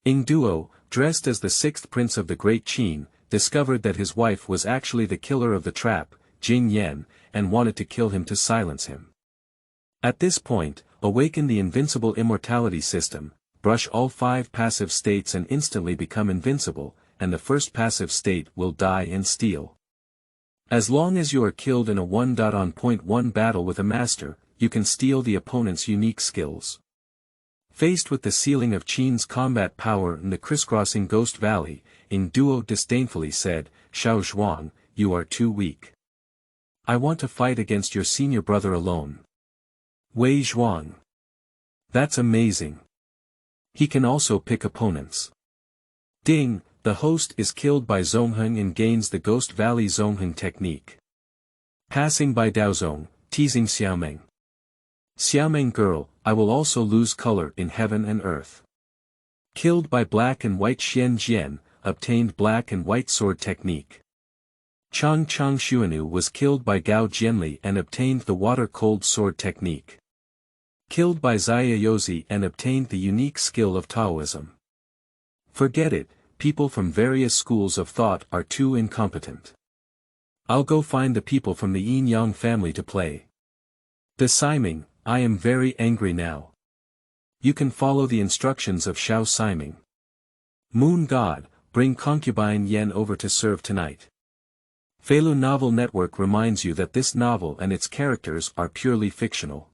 Ying Duo, dressed as the sixth prince of the Great Qin, discovered that his wife was actually the killer of the trap, Jing Yan, and wanted to kill him to silence him. At this point, awaken the invincible immortality system, brush all 5 passive states and instantly become invincible, and the first passive state will die and steal. As long as you are killed in a 1.1 battle with a master, you can steal the opponent's unique skills. Faced with the ceiling of Qin's combat power in the crisscrossing Ghost Valley, Ying Duo disdainfully said, "Xiao Zhuang, you are too weak. I want to fight against your senior brother alone." Wei Zhuang. That's amazing. He can also pick opponents. Ding, the host is killed by Zongheng and gains the Ghost Valley Zongheng technique. Passing by Daozong, teasing Xiaoming. Xiaoming girl, I will also lose color in heaven and earth. Killed by black and white Xuanjian, obtained black and white sword technique. Qiang Qiang Xuenu was killed by Gao Jianli and obtained the Water Cold Sword Technique. Killed by Zaya and obtained the unique skill of Taoism. Forget it, people from various schools of thought are too incompetent. I'll go find the people from the Yin Yang family to play. The Siming, I am very angry now. You can follow the instructions of Shao Siming. Moon God, bring Concubine Yan over to serve tonight. Feilu Novel Network reminds you that this novel and its characters are purely fictional.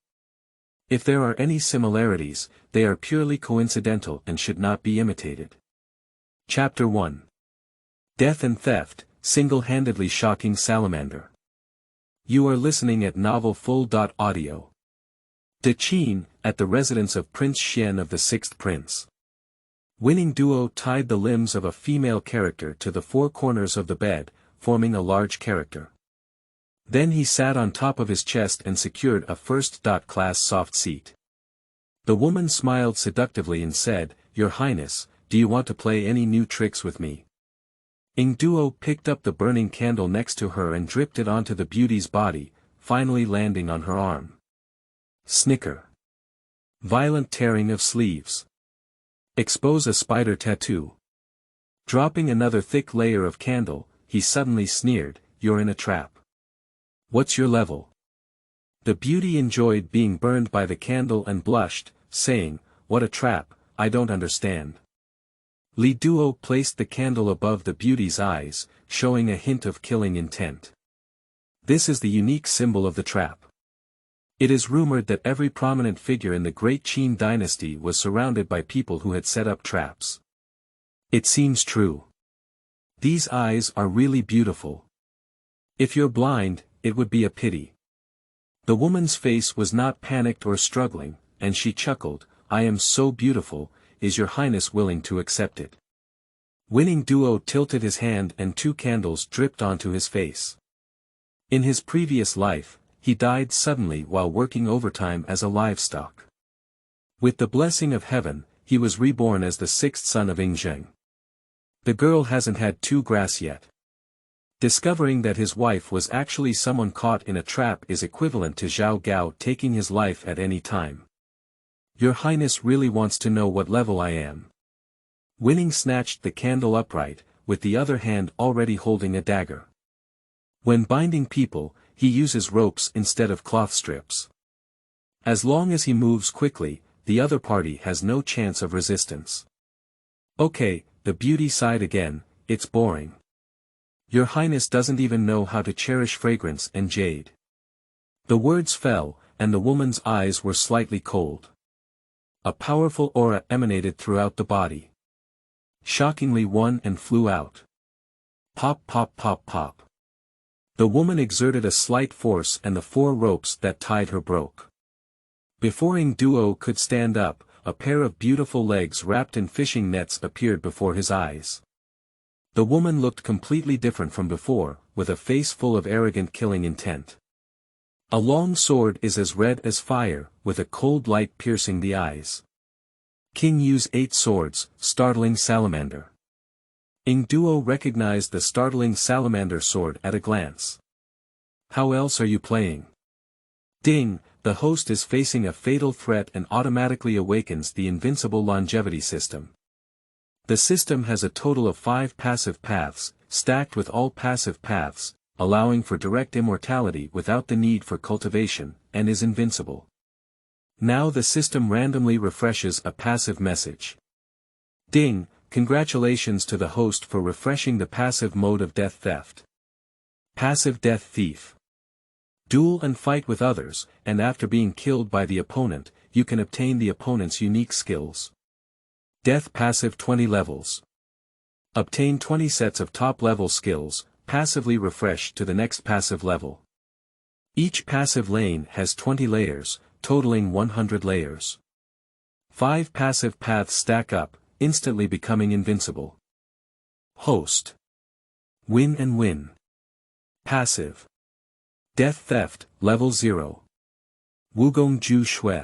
If there are any similarities, they are purely coincidental and should not be imitated. Chapter 1. Death and Theft, Single-Handedly Shocking Salamander. You are listening at novelfull.audio. De Qin, at the residence of Prince Xian of the Sixth Prince. Ying Duo tied the limbs of a female character to the 4 corners of the bed, forming a large character. Then he sat on top of his chest and secured a first-class soft seat. The woman smiled seductively and said, "Your Highness, do you want to play any new tricks with me?" Ying Duo picked up the burning candle next to her and dripped it onto the beauty's body, finally landing on her arm. Snicker. Violent tearing of sleeves. Expose a spider tattoo. Dropping another thick layer of candle, he suddenly sneered, "You're in a trap. What's your level?" The beauty enjoyed being burned by the candle and blushed, saying, "What a trap, I don't understand." Li Duo placed the candle above the beauty's eyes, showing a hint of killing intent. This is the unique symbol of the trap. It is rumored that every prominent figure in the Great Qin dynasty was surrounded by people who had set up traps. It seems true. These eyes are really beautiful. If you're blind, it would be a pity. The woman's face was not panicked or struggling, and she chuckled, "I am so beautiful, is your highness willing to accept it?" Ying Duo tilted his hand and 2 candles dripped onto his face. In his previous life, he died suddenly while working overtime as a livestock. With the blessing of heaven, he was reborn as the 6th son of Ying. The girl hasn't had 2 grass yet. Discovering that his wife was actually someone caught in a trap is equivalent to Zhao Gao taking his life at any time. Your Highness really wants to know what level I am. Ying snatched the candle upright, with the other hand already holding a dagger. When binding people, he uses ropes instead of cloth strips. As long as he moves quickly, the other party has no chance of resistance. Okay, the beauty sighed again, it's boring. Your Highness doesn't even know how to cherish fragrance and jade. The words fell, and the woman's eyes were slightly cold. A powerful aura emanated throughout the body. Shockingly one and flew out. Pop pop pop pop. The woman exerted a slight force and the 4 ropes that tied her broke. Before Ying Duo could stand up, a pair of beautiful legs wrapped in fishing nets appeared before his eyes. The woman looked completely different from before, with a face full of arrogant killing intent. A long sword is as red as fire, with a cold light piercing the eyes. King use 8 swords, startling salamander. Ying Duo recognized the startling salamander sword at a glance. How else are you playing? Ding, the host is facing a fatal threat and automatically awakens the invincible longevity system. The system has a total of 5 passive paths, stacked with all passive paths, allowing for direct immortality without the need for cultivation, and is invincible. Now the system randomly refreshes a passive message. Ding, congratulations to the host for refreshing the passive mode of Death Theft. Passive Death Thief. Duel and fight with others, and after being killed by the opponent, you can obtain the opponent's unique skills. Death Passive 20 levels. Obtain 20 sets of top-level skills, passively refreshed to the next passive level. Each passive lane has 20 layers, totaling 100 layers. 5 passive paths stack up, instantly becoming invincible. Host. Win and win. Passive. Death Theft, Level 0. Wugong Ju Shui.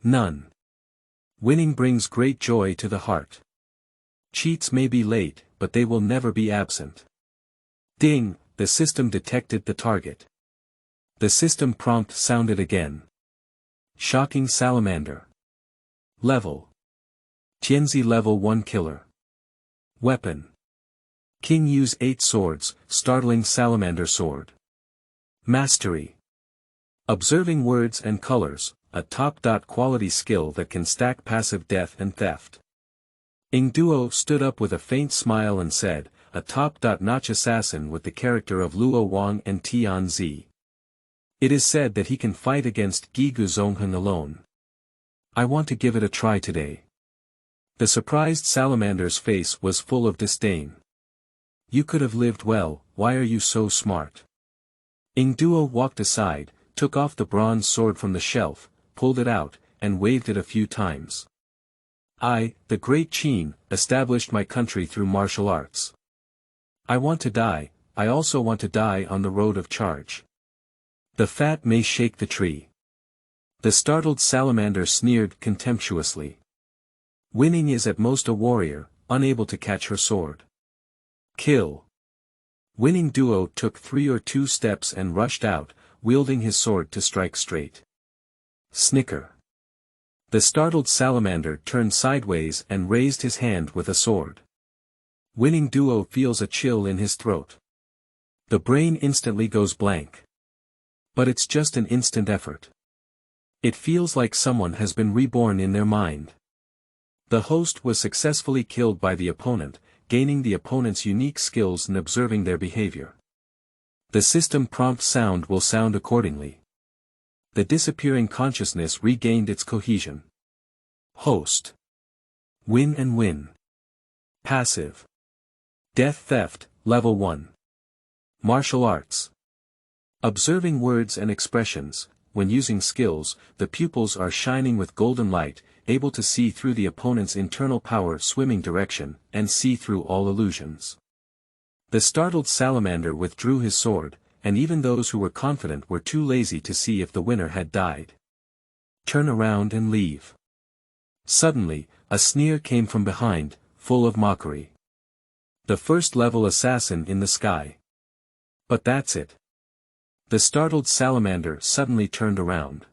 None. Winning brings great joy to the heart. Cheats may be late, but they will never be absent. Ding, the system detected the target. The system prompt sounded again. Shocking Salamander. Level. Tianzi Level 1 Killer. Weapon. King use 8 swords, startling Salamander Sword. Mastery. Observing words and colors, a top-quality skill that can stack passive death and theft. Ying Duo stood up with a faint smile and said, a top-notch assassin with the character of Luo Wang and Tianzi. It is said that he can fight against Gigu Zongheng alone. I want to give it a try today. The surprised Salamander's face was full of disdain. You could have lived well, why are you so smart? Ying Duo walked aside, took off the bronze sword from the shelf, pulled it out, and waved it a few times. I, the Great Qin, established my country through martial arts. I want to die, I also want to die on the road of charge. The fat may shake the tree. The startled Salamander sneered contemptuously. Winning is at most a warrior, unable to catch her sword. Kill. Winning Duo took 3 or 2 steps and rushed out, wielding his sword to strike straight. Snicker. The startled Salamander turned sideways and raised his hand with a sword. Winning Duo feels a chill in his throat. The brain instantly goes blank. But it's just an instant effort. It feels like someone has been reborn in their mind. The host was successfully killed by the opponent, gaining the opponent's unique skills and observing their behavior. The system prompt sound will sound accordingly. The disappearing consciousness regained its cohesion. Host. Win and win. Passive. Death Theft, Level 1. Martial Arts. Observing words and expressions, when using skills, the pupils are shining with golden light, able to see through the opponent's internal power swimming direction, and see through all illusions. The startled Salamander withdrew his sword, and even those who were confident were too lazy to see if the winner had died. Turn around and leave. Suddenly, a sneer came from behind, full of mockery. The first-level assassin in the sky. But that's it. The startled Salamander suddenly turned around.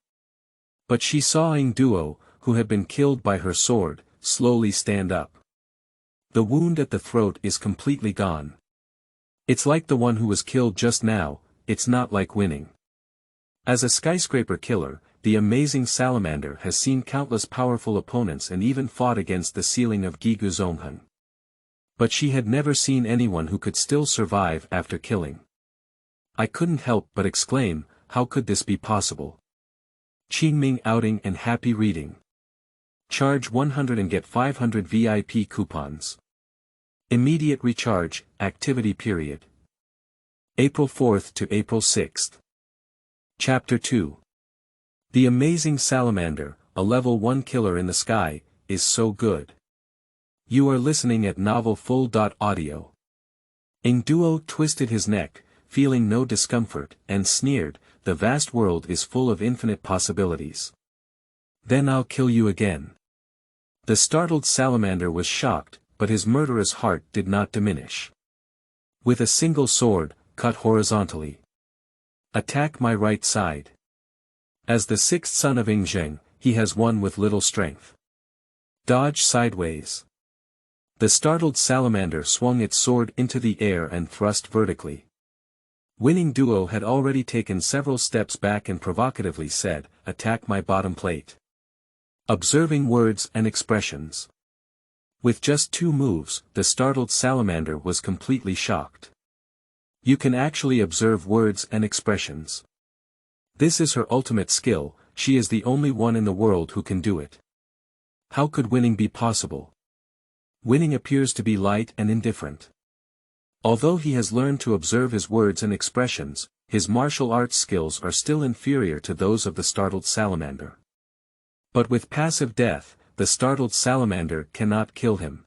But she saw Ying Duo, who had been killed by her sword, slowly stand up. The wound at the throat is completely gone. It's like the one who was killed just now, it's not like winning. As a skyscraper killer, the amazing Salamander has seen countless powerful opponents and even fought against the ceiling of Gigu Zongheng. But she had never seen anyone who could still survive after killing. I couldn't help but exclaim, how could this be possible? Qingming outing and happy reading. Charge 100 and get 500 VIP coupons. Immediate recharge, activity period. April 4th to April 6th. Chapter 2. The amazing Salamander, a level 1 killer in the sky, is so good. You are listening at Novel Full.audio. Ying Duo twisted his neck, feeling no discomfort, and sneered, the vast world is full of infinite possibilities. Then I'll kill you again. The startled Salamander was shocked, but his murderous heart did not diminish. With a single sword, cut horizontally. Attack my right side. As the 6th son of Ying Zheng, he has one with little strength. Dodge sideways. The startled salamander swung its sword into the air and thrust vertically. Ying Duo had already taken several steps back and provocatively said, "Attack my bottom plate." Observing words and expressions. With just 2 moves, the startled salamander was completely shocked. You can actually observe words and expressions. This is her ultimate skill, she is the only one in the world who can do it. How could winning be possible? Winning appears to be light and indifferent. Although he has learned to observe his words and expressions, his martial arts skills are still inferior to those of the startled salamander. But with passive death, the startled salamander cannot kill him.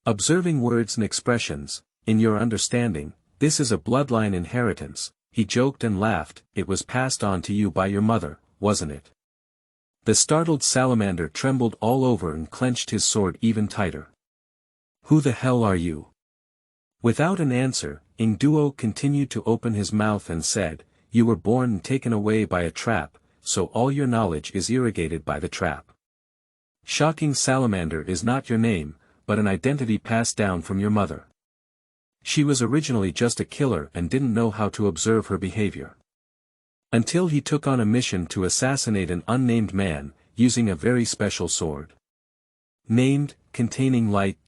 Observing words and expressions, in your understanding, this is a bloodline inheritance, he joked and laughed, it was passed on to you by your mother, wasn't it? The startled salamander trembled all over and clenched his sword even tighter. Who the hell are you? Without an answer, Ying Duo continued to open his mouth and said, "You were born and taken away by a trap, so all your knowledge is irrigated by the trap. Shocking Salamander is not your name, but an identity passed down from your mother. She was originally just a killer and didn't know how to observe her behavior. Until he took on a mission to assassinate an unnamed man, using a very special sword. Named, containing light.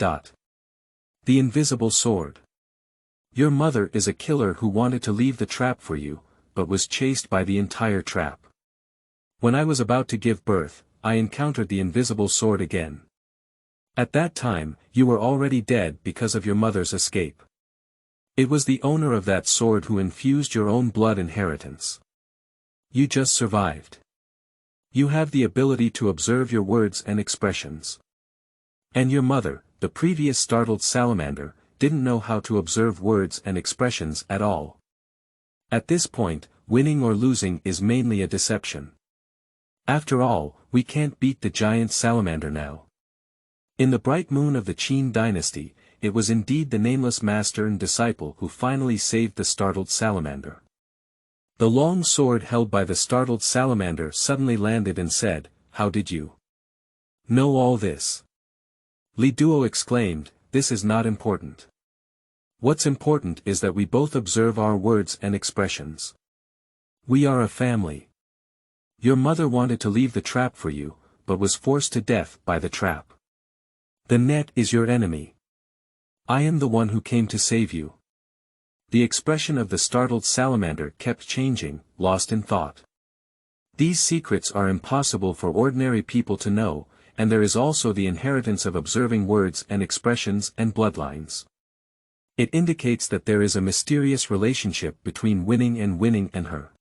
The invisible sword. Your mother is a killer who wanted to leave the trap for you, but was chased by the entire trap. When I was about to give birth, I encountered the invisible sword again. At that time, you were already dead because of your mother's escape. It was the owner of that sword who infused your own blood inheritance. You just survived. You have the ability to observe your words and expressions. And your mother, the previous startled salamander, didn't know how to observe words and expressions at all. At this point, winning or losing is mainly a deception. After all, we can't beat the giant salamander now. In the bright moon of the Qin dynasty, it was indeed the nameless master and disciple who finally saved the startled salamander. The long sword held by the startled salamander suddenly landed and said, "How did you know all this?" Li Duo exclaimed, "This is not important. What's important is that we both observe our words and expressions. We are a family. Your mother wanted to leave the trap for you, but was forced to death by the trap. The net is your enemy. I am the one who came to save you." The expression of the startled salamander kept changing, lost in thought. These secrets are impossible for ordinary people to know, and there is also the inheritance of observing words and expressions and bloodlines. It indicates that there is a mysterious relationship between winning and her.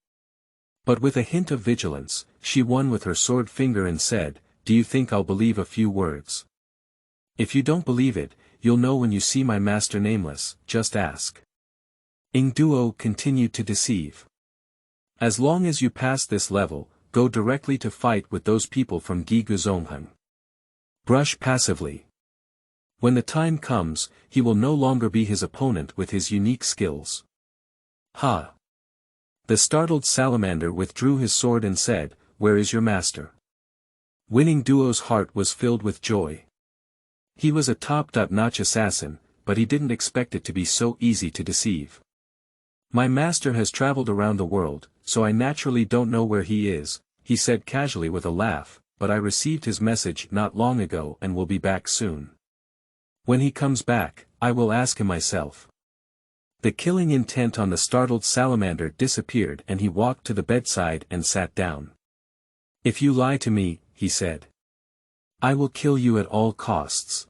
But with a hint of vigilance, she won with her sword finger and said, "Do you think I'll believe a few words? If you don't believe it, you'll know when you see my master nameless, just ask." Ying Duo continued to deceive. As long as you pass this level, go directly to fight with those people from Gigu Zongheng. Brush passively. When the time comes, he will no longer be his opponent with his unique skills. Ha! The startled salamander withdrew his sword and said, "Where is your master?" Ying Duo's heart was filled with joy. He was a top-notch assassin, but he didn't expect it to be so easy to deceive. "My master has traveled around the world, so I naturally don't know where he is," he said casually with a laugh, "but I received his message not long ago and will be back soon. When he comes back, I will ask him myself." The killing intent on the startled salamander disappeared and he walked to the bedside and sat down. "If you lie to me," he said, "I will kill you at all costs."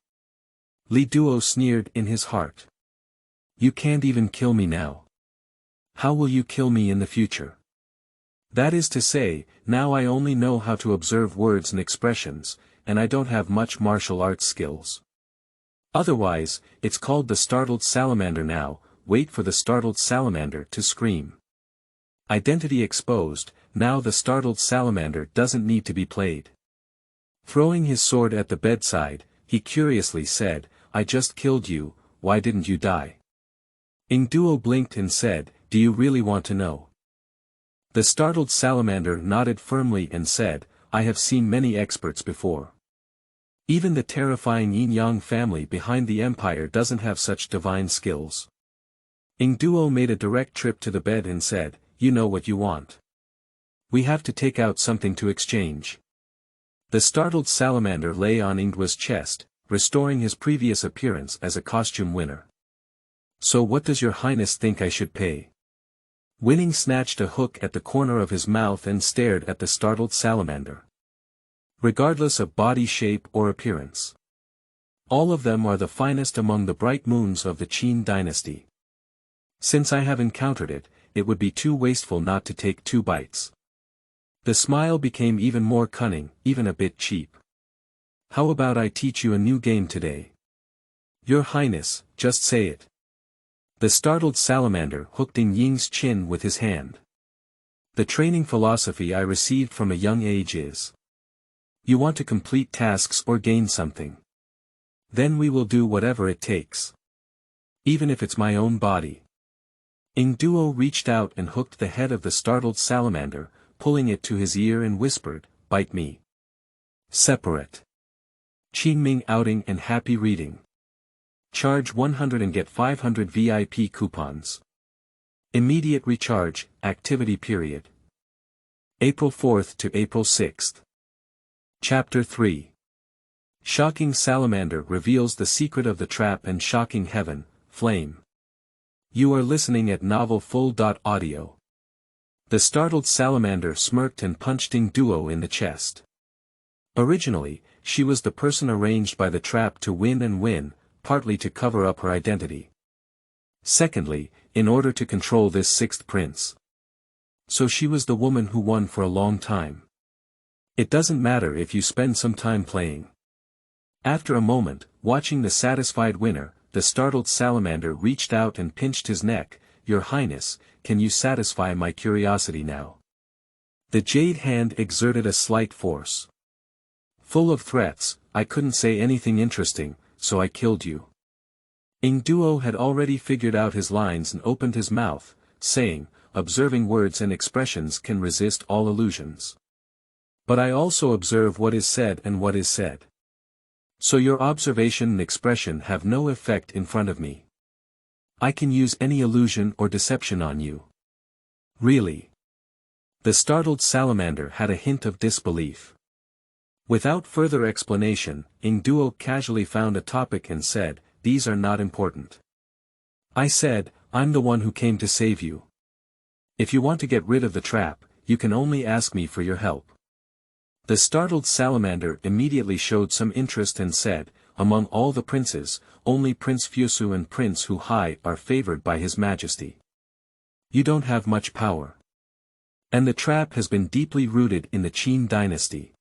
Li Duo sneered in his heart. "You can't even kill me now. How will you kill me in the future? That is to say, now I only know how to observe words and expressions, and I don't have much martial arts skills. Otherwise, it's called the startled salamander now, wait for the startled salamander to scream." Identity exposed, now the startled salamander doesn't need to be played. Throwing his sword at the bedside, he curiously said, "I just killed you, why didn't you die?" Ying Duo blinked and said, "Do you really want to know?" The startled salamander nodded firmly and said, "I have seen many experts before. Even the terrifying Yin Yang family behind the empire doesn't have such divine skills. Ying Duo made a direct trip to the bed and said, "You know what you want. We have to take out something to exchange." The startled salamander lay on Ying Duo's chest, restoring his previous appearance as a costume winner. "So what does your highness think I should pay?" Winning snatched a hook at the corner of his mouth and stared at the startled salamander. "Regardless of body shape or appearance. All of them are the finest among the bright moons of the Qin dynasty. Since I have encountered it, it would be too wasteful not to take 2 bites." The smile became even more cunning, even a bit cheap. "How about I teach you a new game today? Your highness, just say it." The startled salamander hooked Ying Ying's chin with his hand. "The training philosophy I received from a young age is: you want to complete tasks or gain something. Then we will do whatever it takes. Even if it's my own body." Ying Duo reached out and hooked the head of the startled salamander, pulling it to his ear and whispered, "Bite me. Separate. Qingming outing and happy reading. Charge 100 and get 500 VIP coupons. Immediate recharge, activity period. April 4th to April 6th. Chapter 3. Shocking Salamander reveals the secret of the trap and shocking heaven, flame. You are listening at novelfull.audio. The startled salamander smirked and punched Ying Duo in the chest. Originally, she was the person arranged by the trap to win, partly to cover up her identity. Secondly, in order to control this 6th prince. So she was the woman who won for a long time. It doesn't matter if you spend some time playing. After a moment, watching the satisfied winner, the startled salamander reached out and pinched his neck. "Your highness, can you satisfy my curiosity now?" The jade hand exerted a slight force. "Full of threats, I couldn't say anything interesting, so I killed you." Ying Duo had already figured out his lines and opened his mouth, saying, "Observing words and expressions can resist all illusions. But I also observe what is said and what is said. So your observation and expression have no effect in front of me. I can use any illusion or deception on you." "Really?" The startled salamander had a hint of disbelief. Without further explanation, Ying Duo casually found a topic and said, "These are not important. I said, I'm the one who came to save you. If you want to get rid of the trap, you can only ask me for your help." The startled salamander immediately showed some interest and said, "Among all the princes, only Prince Fusu and Prince Hu Hai are favored by His Majesty. You don't have much power. And the trap has been deeply rooted in the Qin dynasty.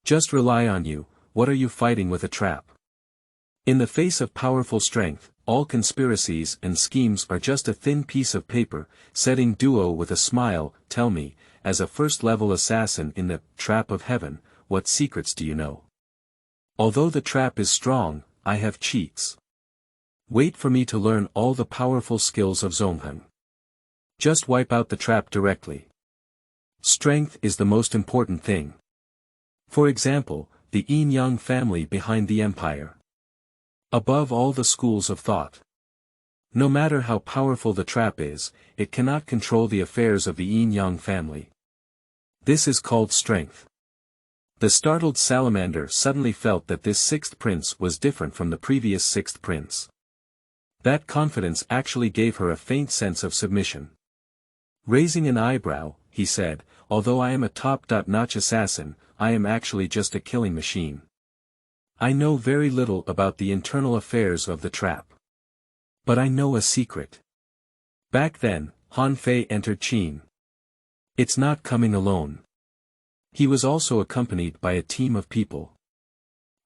Just rely on you, what are you fighting with a trap? In the face of powerful strength, all conspiracies and schemes are just a thin piece of paper," said Ying Duo with a smile. "Tell me, as a first-level assassin in the trap of heaven, what secrets do you know? Although the trap is strong, I have cheats. Wait for me to learn all the powerful skills of Zongheng. Just wipe out the trap directly. Strength is the most important thing. For example, the Yin Yang family behind the empire. Above all the schools of thought. No matter how powerful the trap is, it cannot control the affairs of the Yin Yang family. This is called strength." The startled salamander suddenly felt that this 6th prince was different from the previous 6th prince. That confidence actually gave her a faint sense of submission. Raising an eyebrow, he said, "Although I am a top-notch assassin, I am actually just a killing machine. I know very little about the internal affairs of the trap. But I know a secret." Back then, Han Fei entered Qin. It's not coming alone. He was also accompanied by a team of people.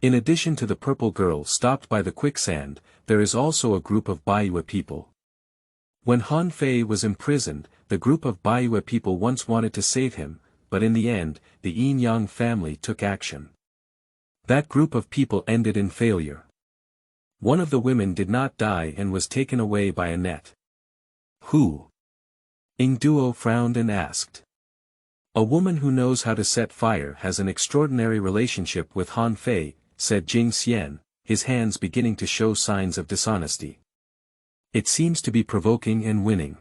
In addition to the purple girl stopped by the quicksand, there is also a group of Baiyue people. When Han Fei was imprisoned, the group of Baiyue people once wanted to save him, but in the end, the Yin Yang family took action. That group of people ended in failure. One of the women did not die and was taken away by a net. "Who?" Ying Duo frowned and asked. "A woman who knows how to set fire has an extraordinary relationship with Han Fei," said Jing Xian, his hands beginning to show signs of dishonesty. It seems to be provoking and winning.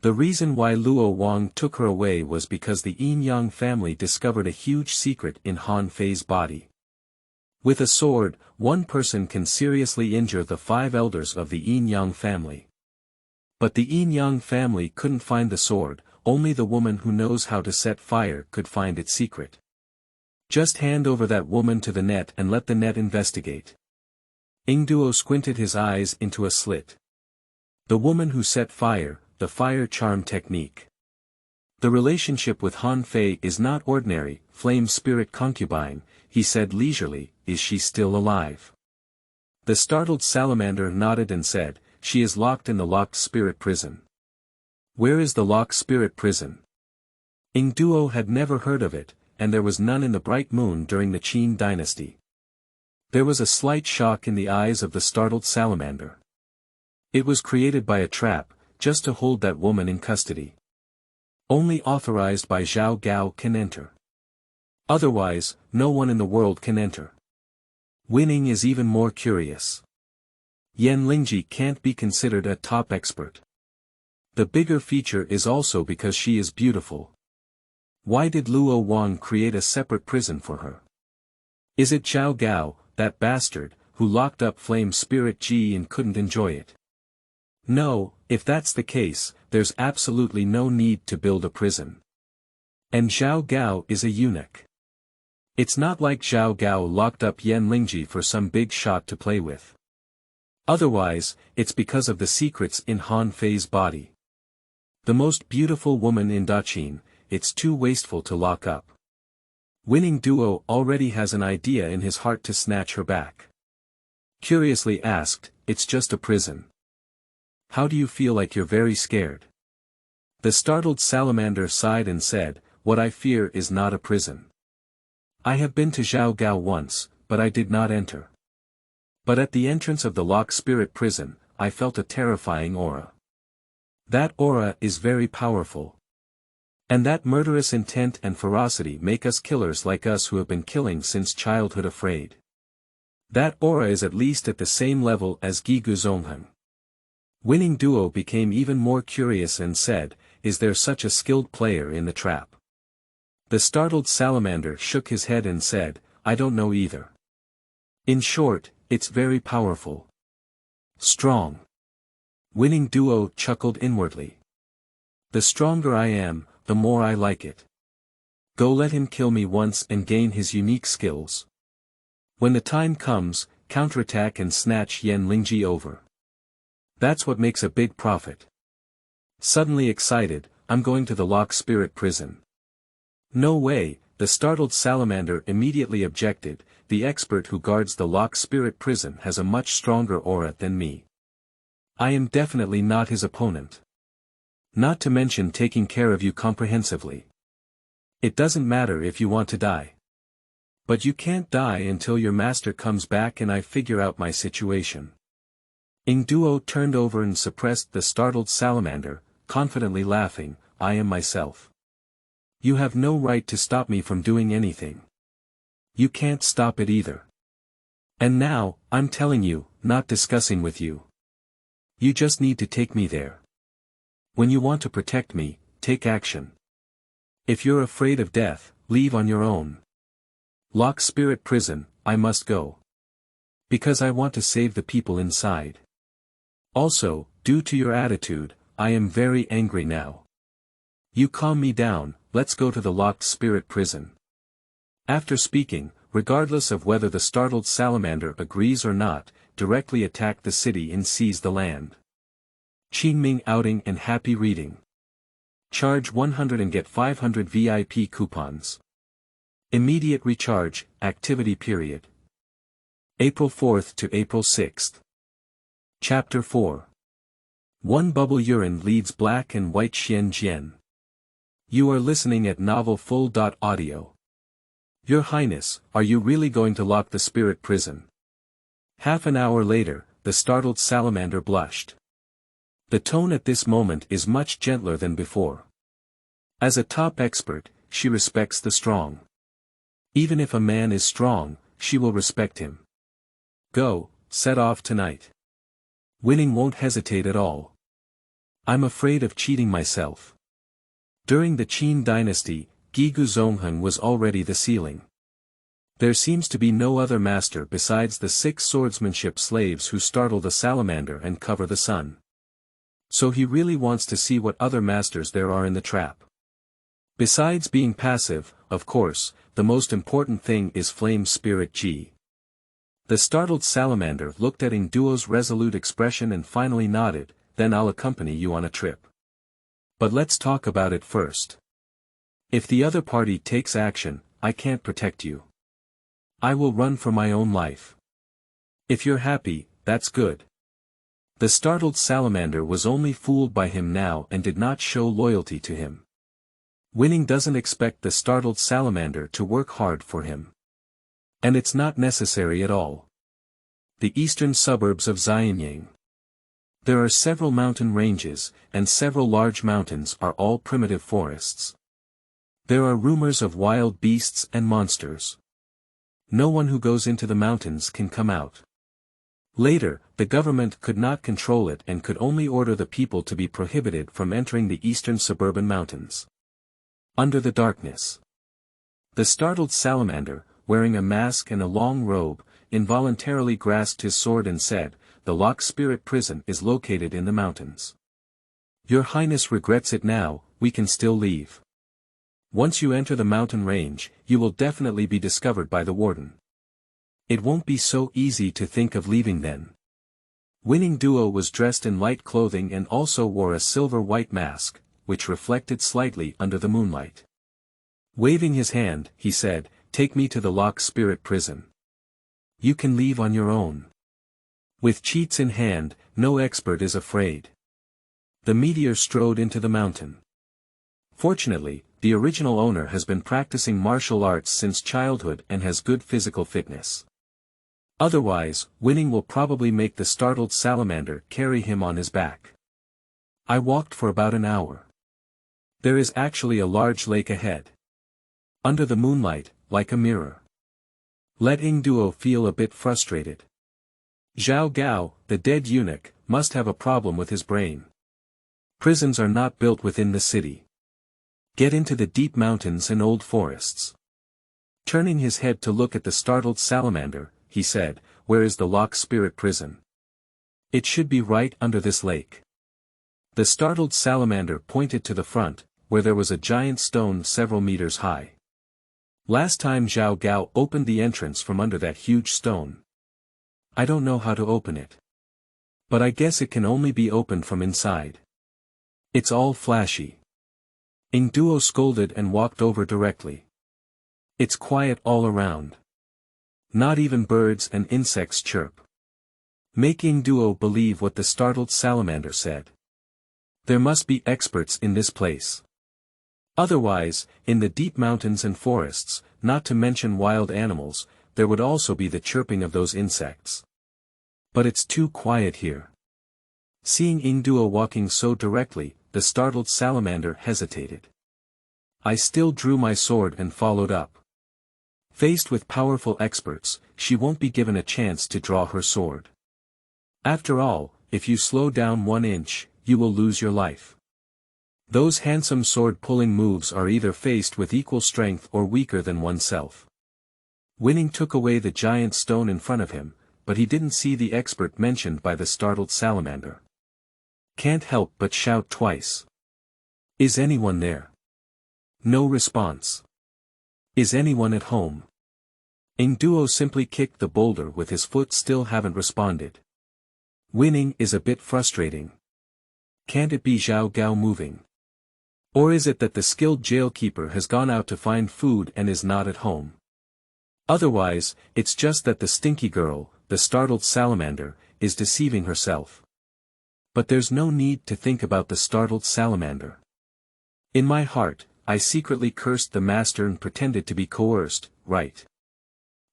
The reason why Luo Wang took her away was because the Yin Yang family discovered a huge secret in Han Fei's body. With a sword, one person can seriously injure the 5 elders of the Yin Yang family. But the Yin Yang family couldn't find the sword, only the woman who knows how to set fire could find its secret. Just hand over that woman to the net and let the net investigate. Ying Duo squinted his eyes into a slit. The woman who set fire, the fire charm technique. The relationship with Han Fei is not ordinary, flame spirit concubine, he said leisurely, is she still alive? The startled salamander nodded and said, she is locked in the locked spirit prison. Where is the locked spirit prison? Ying Duo had never heard of it, and there was none in the bright moon during the Qin dynasty. There was a slight shock in the eyes of the startled salamander. It was created by a trap, just to hold that woman in custody. Only authorized by Zhao Gao can enter. Otherwise, no one in the world can enter. Winning is even more curious. Yan Lingji can't be considered a top expert. The bigger feature is also because she is beautiful. Why did Luo Wang create a separate prison for her? Is it Zhao Gao, that bastard, who locked up flame spirit Ji and couldn't enjoy it? No, if that's the case, there's absolutely no need to build a prison. And Zhao Gao is a eunuch. It's not like Zhao Gao locked up Yan Lingji for some big shot to play with. Otherwise, it's because of the secrets in Han Fei's body. The most beautiful woman in Daqin, it's too wasteful to lock up. Winning Duo already has an idea in his heart to snatch her back. Curiously asked, it's just a prison. How do you feel? Like you're very scared? The startled salamander sighed and said, what I fear is not a prison. I have been to Zhao Gao once, but I did not enter. But at the entrance of the locked spirit prison, I felt a terrifying aura. That aura is very powerful. And that murderous intent and ferocity make us killers like us who have been killing since childhood afraid. That aura is at least at the same level as Gigu Zongheng. Winning Duo became even more curious and said, is there such a skilled player in the trap? The startled salamander shook his head and said, I don't know either. In short, it's very powerful. Strong. Winning Duo chuckled inwardly. The stronger I am, the more I like it. Go let him kill me once and gain his unique skills. When the time comes, counterattack and snatch Yan Lingji over. That's what makes a big profit. Suddenly excited, I'm going to the locked spirit prison. No way, the startled salamander immediately objected, the expert who guards the locked spirit prison has a much stronger aura than me. I am definitely not his opponent. Not to mention taking care of you comprehensively. It doesn't matter if you want to die. But you can't die until your master comes back and I figure out my situation. Ying Duo turned over and suppressed the startled salamander, confidently laughing, I am myself. You have no right to stop me from doing anything. You can't stop it either. And now, I'm telling you, not discussing with you. You just need to take me there. When you want to protect me, take action. If you're afraid of death, leave on your own. Lock spirit prison, I must go. Because I want to save the people inside. Also, due to your attitude, I am very angry now. You calm me down, let's go to the locked spirit prison. After speaking, regardless of whether the startled salamander agrees or not, directly attack the city and seize the land. Qingming outing and happy reading. Charge 100 and get 500 VIP coupons. Immediate recharge, activity period. April 4th to April 6th. Chapter 4. One bubble urine leads black and white Xuanjian. You are listening at novelfull.audio. Your Highness, are you really going to lock the spirit prison? Half an hour later, the startled salamander blushed. The tone at this moment is much gentler than before. As a top expert, she respects the strong. Even if a man is strong, she will respect him. Go, set off tonight. Winning won't hesitate at all. I'm afraid of cheating myself. During the Qin dynasty, Gigu Zongheng was already the ceiling. There seems to be no other master besides the 6 swordsmanship slaves who startle the salamander and cover the sun. So he really wants to see what other masters there are in the trap. Besides being passive, of course, the most important thing is flame spirit Ji. The startled salamander looked at Ying Duo's resolute expression and finally nodded, then I'll accompany you on a trip. But let's talk about it first. If the other party takes action, I can't protect you. I will run for my own life. If you're happy, that's good. The startled salamander was only fooled by him now and did not show loyalty to him. Winning doesn't expect the startled salamander to work hard for him. And it's not necessary at all. The eastern suburbs of Xianyang. There are several mountain ranges, and several large mountains are all primitive forests. There are rumors of wild beasts and monsters. No one who goes into the mountains can come out. Later, the government could not control it and could only order the people to be prohibited from entering the eastern suburban mountains. Under the darkness. The startled salamander, wearing a mask and a long robe, involuntarily grasped his sword and said, "The locked spirit prison is located in the mountains. Your Highness regrets it now, we can still leave. Once you enter the mountain range, you will definitely be discovered by the warden. It won't be so easy to think of leaving then." Ying Duo was dressed in light clothing and also wore a silver-white mask, which reflected slightly under the moonlight. Waving his hand, he said, "Take me to the locked spirit prison. You can leave on your own. With cheats in hand, no expert is afraid." The meteor strode into the mountain. Fortunately, the original owner has been practicing martial arts since childhood and has good physical fitness. Otherwise, Winning will probably make the startled salamander carry him on his back. I walked for about an hour. There is actually a large lake ahead. Under the moonlight, like a mirror. Let Ying Duo feel a bit frustrated. Zhao Gao, the dead eunuch, must have a problem with his brain. Prisons are not built within the city. Get into the deep mountains and old forests. Turning his head to look at the startled salamander, he said, "Where is the locked spirit prison?" "It should be right under this lake." The startled salamander pointed to the front, where there was a giant stone several meters high. Last time Zhao Gao opened the entrance from under that huge stone. I don't know how to open it. But I guess it can only be opened from inside. It's all flashy. Ying Duo scolded and walked over directly. It's quiet all around. Not even birds and insects chirp. Make Ying Duo believe what the startled salamander said. There must be experts in this place. Otherwise, in the deep mountains and forests, not to mention wild animals, there would also be the chirping of those insects. But it's too quiet here. Seeing Ying Duo walking so directly, the startled salamander hesitated. I still drew my sword and followed up. Faced with powerful experts, she won't be given a chance to draw her sword. After all, if you slow down 1 inch, you will lose your life. Those handsome sword-pulling moves are either faced with equal strength or weaker than oneself. Winning took away the giant stone in front of him, but he didn't see the expert mentioned by the startled salamander. Can't help but shout twice. Is anyone there? No response. Is anyone at home? Ying Duo simply kicked the boulder with his foot, still haven't responded. Winning is a bit frustrating. Can't it be Zhao Gao moving? Or is it that the skilled jailkeeper has gone out to find food and is not at home? Otherwise, it's just that the stinky girl, the startled salamander, is deceiving herself. But there's no need to think about the startled salamander. In my heart, I secretly cursed the master and pretended to be coerced, right?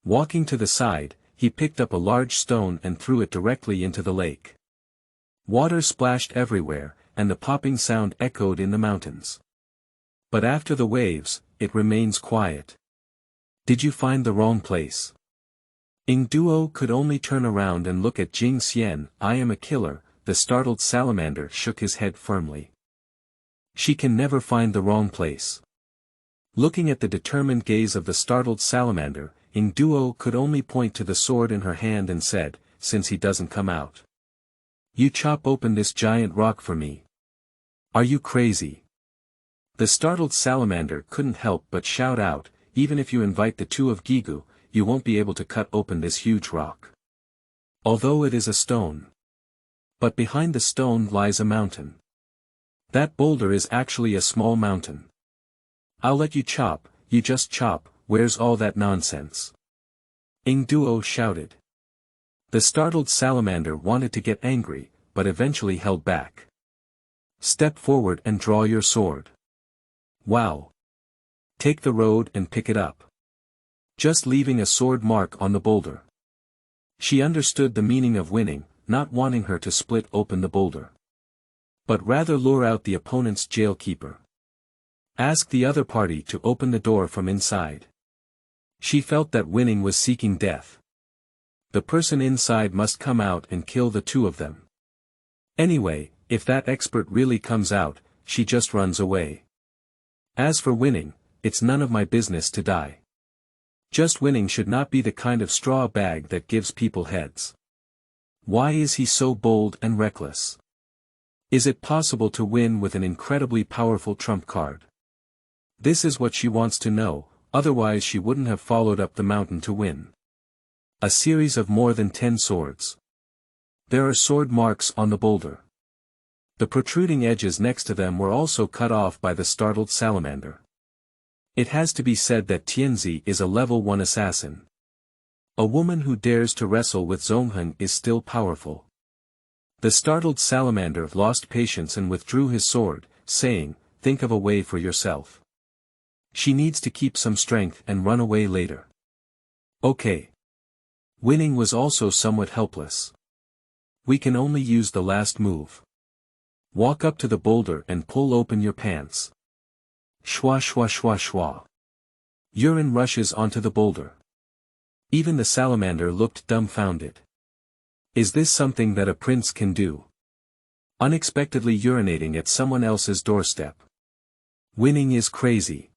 Walking to the side, he picked up a large stone and threw it directly into the lake. Water splashed everywhere, and the popping sound echoed in the mountains. But after the waves, it remains quiet. Did you find the wrong place? Ying Duo could only turn around and look at Jing Xian. I am a killer. The startled salamander shook his head firmly. She can never find the wrong place. Looking at the determined gaze of the startled salamander, Ying Duo could only point to the sword in her hand and said, since he doesn't come out. You chop open this giant rock for me. Are you crazy? The startled salamander couldn't help but shout out, even if you invite the two of Gigu, you won't be able to cut open this huge rock. Although it is a stone. But behind the stone lies a mountain. That boulder is actually a small mountain. I'll let you chop, you just chop, where's all that nonsense? Ying Duo shouted. The startled salamander wanted to get angry, but eventually held back. Step forward and draw your sword. Wow. Take the road and pick it up. Just leaving a sword mark on the boulder. She understood the meaning of winning, not wanting her to split open the boulder. But rather lure out the opponent's jailkeeper. Ask the other party to open the door from inside. She felt that winning was seeking death. The person inside must come out and kill the two of them. Anyway, if that expert really comes out, she just runs away. As for winning, it's none of my business to die. Just winning should not be the kind of straw bag that gives people heads. Why is he so bold and reckless? Is it possible to win with an incredibly powerful trump card? This is what she wants to know, otherwise she wouldn't have followed up the mountain to win. A series of more than 10 swords. There are sword marks on the boulder. The protruding edges next to them were also cut off by the startled salamander. It has to be said that Tianzi is a level 1 assassin. A woman who dares to wrestle with Zongheng is still powerful. The startled salamander lost patience and withdrew his sword, saying, think of a way for yourself. She needs to keep some strength and run away later. Okay. Winning was also somewhat helpless. We can only use the last move. Walk up to the boulder and pull open your pants. Shwa shwa shwa shwa. Urine rushes onto the boulder. Even the salamander looked dumbfounded. Is this something that a prince can do? Unexpectedly urinating at someone else's doorstep. Winning is crazy.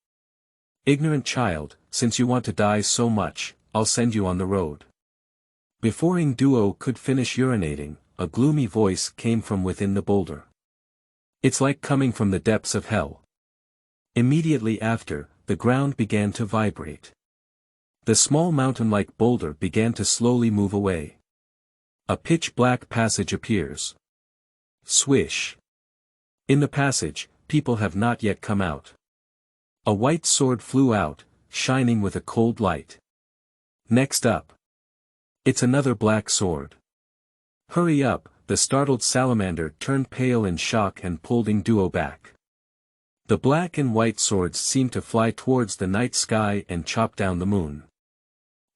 Ignorant child, since you want to die so much, I'll send you on the road. Before Ying Duo could finish urinating, a gloomy voice came from within the boulder. It's like coming from the depths of hell. Immediately after, the ground began to vibrate. The small mountain-like boulder began to slowly move away. A pitch-black passage appears. Swish. In the passage, people have not yet come out. A white sword flew out, shining with a cold light. Next up. It's another black sword. Hurry up, the startled salamander turned pale in shock and pulled Ying Duo back. The black and white swords seemed to fly towards the night sky and chop down the moon.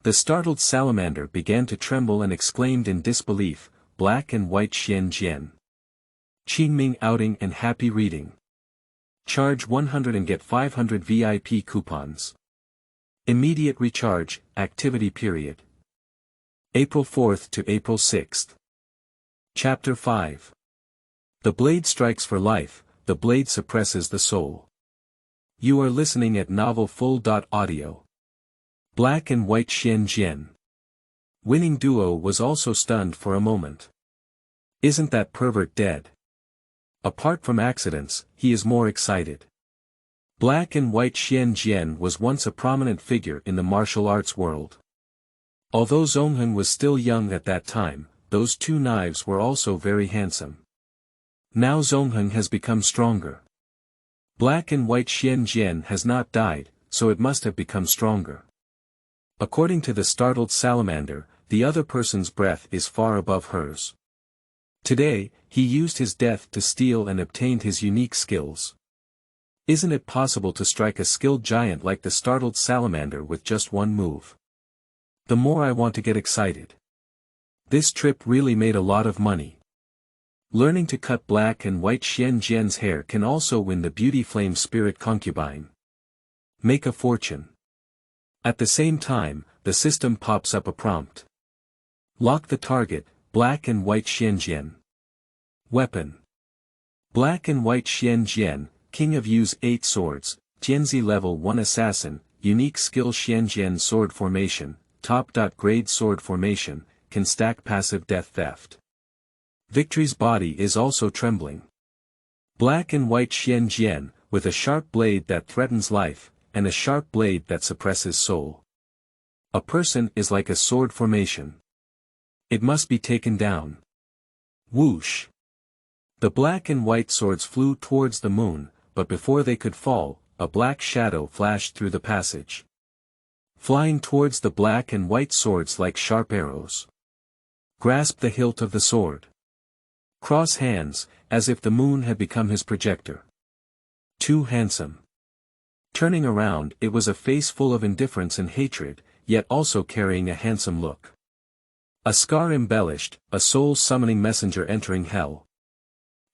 The startled salamander began to tremble and exclaimed in disbelief, black and white Xuanjian. Qingming outing and happy reading. Charge 100 and get 500 VIP coupons. Immediate recharge, activity period. April 4th to April 6th. Chapter 5. The blade strikes for life, the blade suppresses the soul. You are listening at novelfull.audio. Black and white Xuanjian. Winning Duo was also stunned for a moment. Isn't that pervert dead? Apart from accidents, he is more excited. Black and white Xuanjian was once a prominent figure in the martial arts world. Although Zongheng was still young at that time, those two knives were also very handsome. Now Zongheng has become stronger. Black and white Xuanjian has not died, so it must have become stronger. According to the startled salamander, the other person's breath is far above hers. Today, he used his death to steal and obtained his unique skills. Isn't it possible to strike a skilled giant like the startled salamander with just one move? The more I want to get excited. This trip really made a lot of money. Learning to cut black and white Xuanjian's hair can also win the beauty flame spirit concubine. Make a fortune. At the same time, the system pops up a prompt. Lock the target, black and white Xuanjian. Weapon. Black and white Xuanjian, king of use 8 swords, Tianzi level 1 assassin, unique skill Xuanjian sword formation, top. Grade sword formation, can stack passive death theft. Victory's body is also trembling. Black and white Xuanjian, with a sharp blade that threatens life, and a sharp blade that suppresses soul. A person is like a sword formation. It must be taken down. Whoosh. The black and white swords flew towards the moon, but before they could fall, a black shadow flashed through the passage. Flying towards the black and white swords like sharp arrows. Grasp the hilt of the sword. Cross hands, as if the moon had become his projector. Too handsome. Turning around, it was a face full of indifference and hatred, yet also carrying a handsome look. A scar embellished, a soul-summoning messenger entering hell.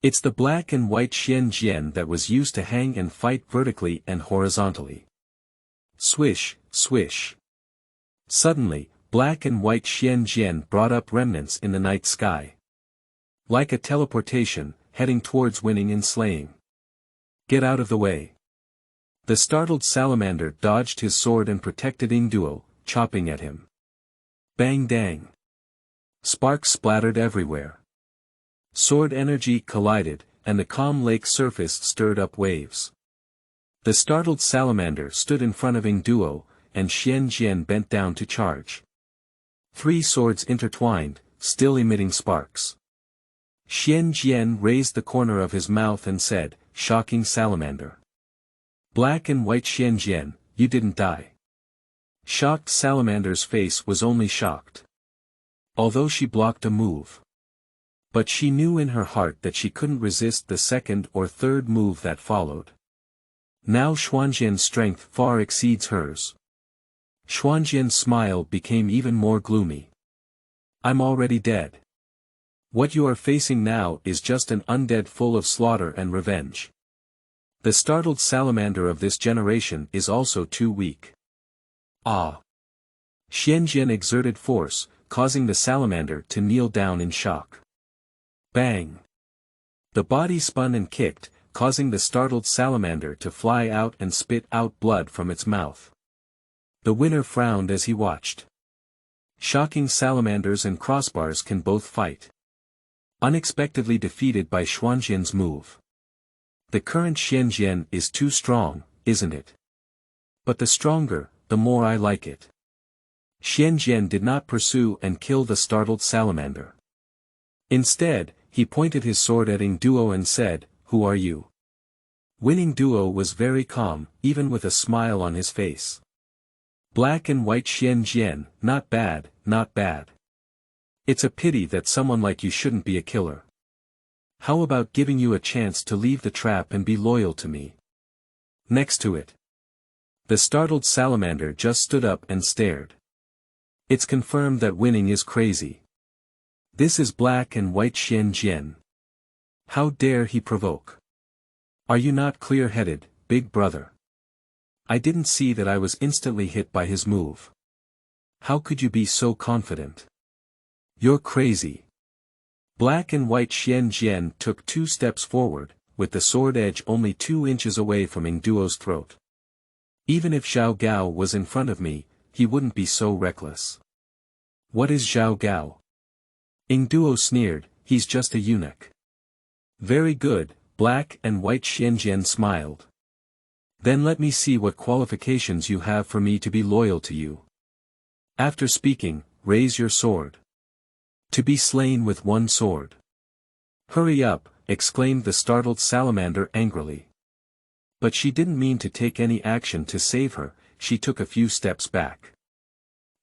It's the black and white Xuanjian that was used to hang and fight vertically and horizontally. Swish, swish. Suddenly, black and white Xuanjian brought up remnants in the night sky. Like a teleportation, heading towards winning and slaying. Get out of the way. The startled salamander dodged his sword and protected Ying Duo, chopping at him. Bang dang. Sparks splattered everywhere. Sword energy collided, and the calm lake surface stirred up waves. The startled salamander stood in front of Ying Duo, and Xuanjian bent down to charge. 3 swords intertwined, still emitting sparks. Xuanjian raised the corner of his mouth and said, "Shocking salamander. Black and white Xuanjian, you didn't die." Shocked salamander's face was only shocked. Although she blocked a move. But she knew in her heart that she couldn't resist the second or third move that followed. Now Xuanjian's strength far exceeds hers. Xuanjian's smile became even more gloomy. "I'm already dead. What you are facing now is just an undead full of slaughter and revenge. The startled salamander of this generation is also too weak." Ah! Xuanjian exerted force, causing the salamander to kneel down in shock. Bang! The body spun and kicked, causing the startled salamander to fly out and spit out blood from its mouth. The winner frowned as he watched. Shocking salamanders and crossbars can both fight. Unexpectedly defeated by Xuanjian's move. The current Xuanjian is too strong, isn't it? But the stronger, the more I like it. Xuanjian did not pursue and kill the startled salamander. Instead, he pointed his sword at Ying Duo and said, "Who are you?" Ying Duo was very calm, even with a smile on his face. Black and white Xuanjian, not bad, not bad. It's a pity that someone like you shouldn't be a killer. How about giving you a chance to leave the trap and be loyal to me? Next to it. The startled salamander just stood up and stared. It's confirmed that winning is crazy. This is black and white Xuanjian. How dare he provoke? Are you not clear-headed, big brother? I didn't see that I was instantly hit by his move. How could you be so confident? You're crazy. Black and white Xuanjian took 2 steps forward, with the sword edge only 2 inches away from Ying Duo's throat. Even if Zhao Gao was in front of me, he wouldn't be so reckless. What is Zhao Gao? Ying Duo sneered, he's just a eunuch. Very good, black and white Xuanjian smiled. Then let me see what qualifications you have for me to be loyal to you. After speaking, raise your sword. To be slain with 1 sword. Hurry up, exclaimed the startled salamander angrily. But she didn't mean to take any action to save her, she took a few steps back.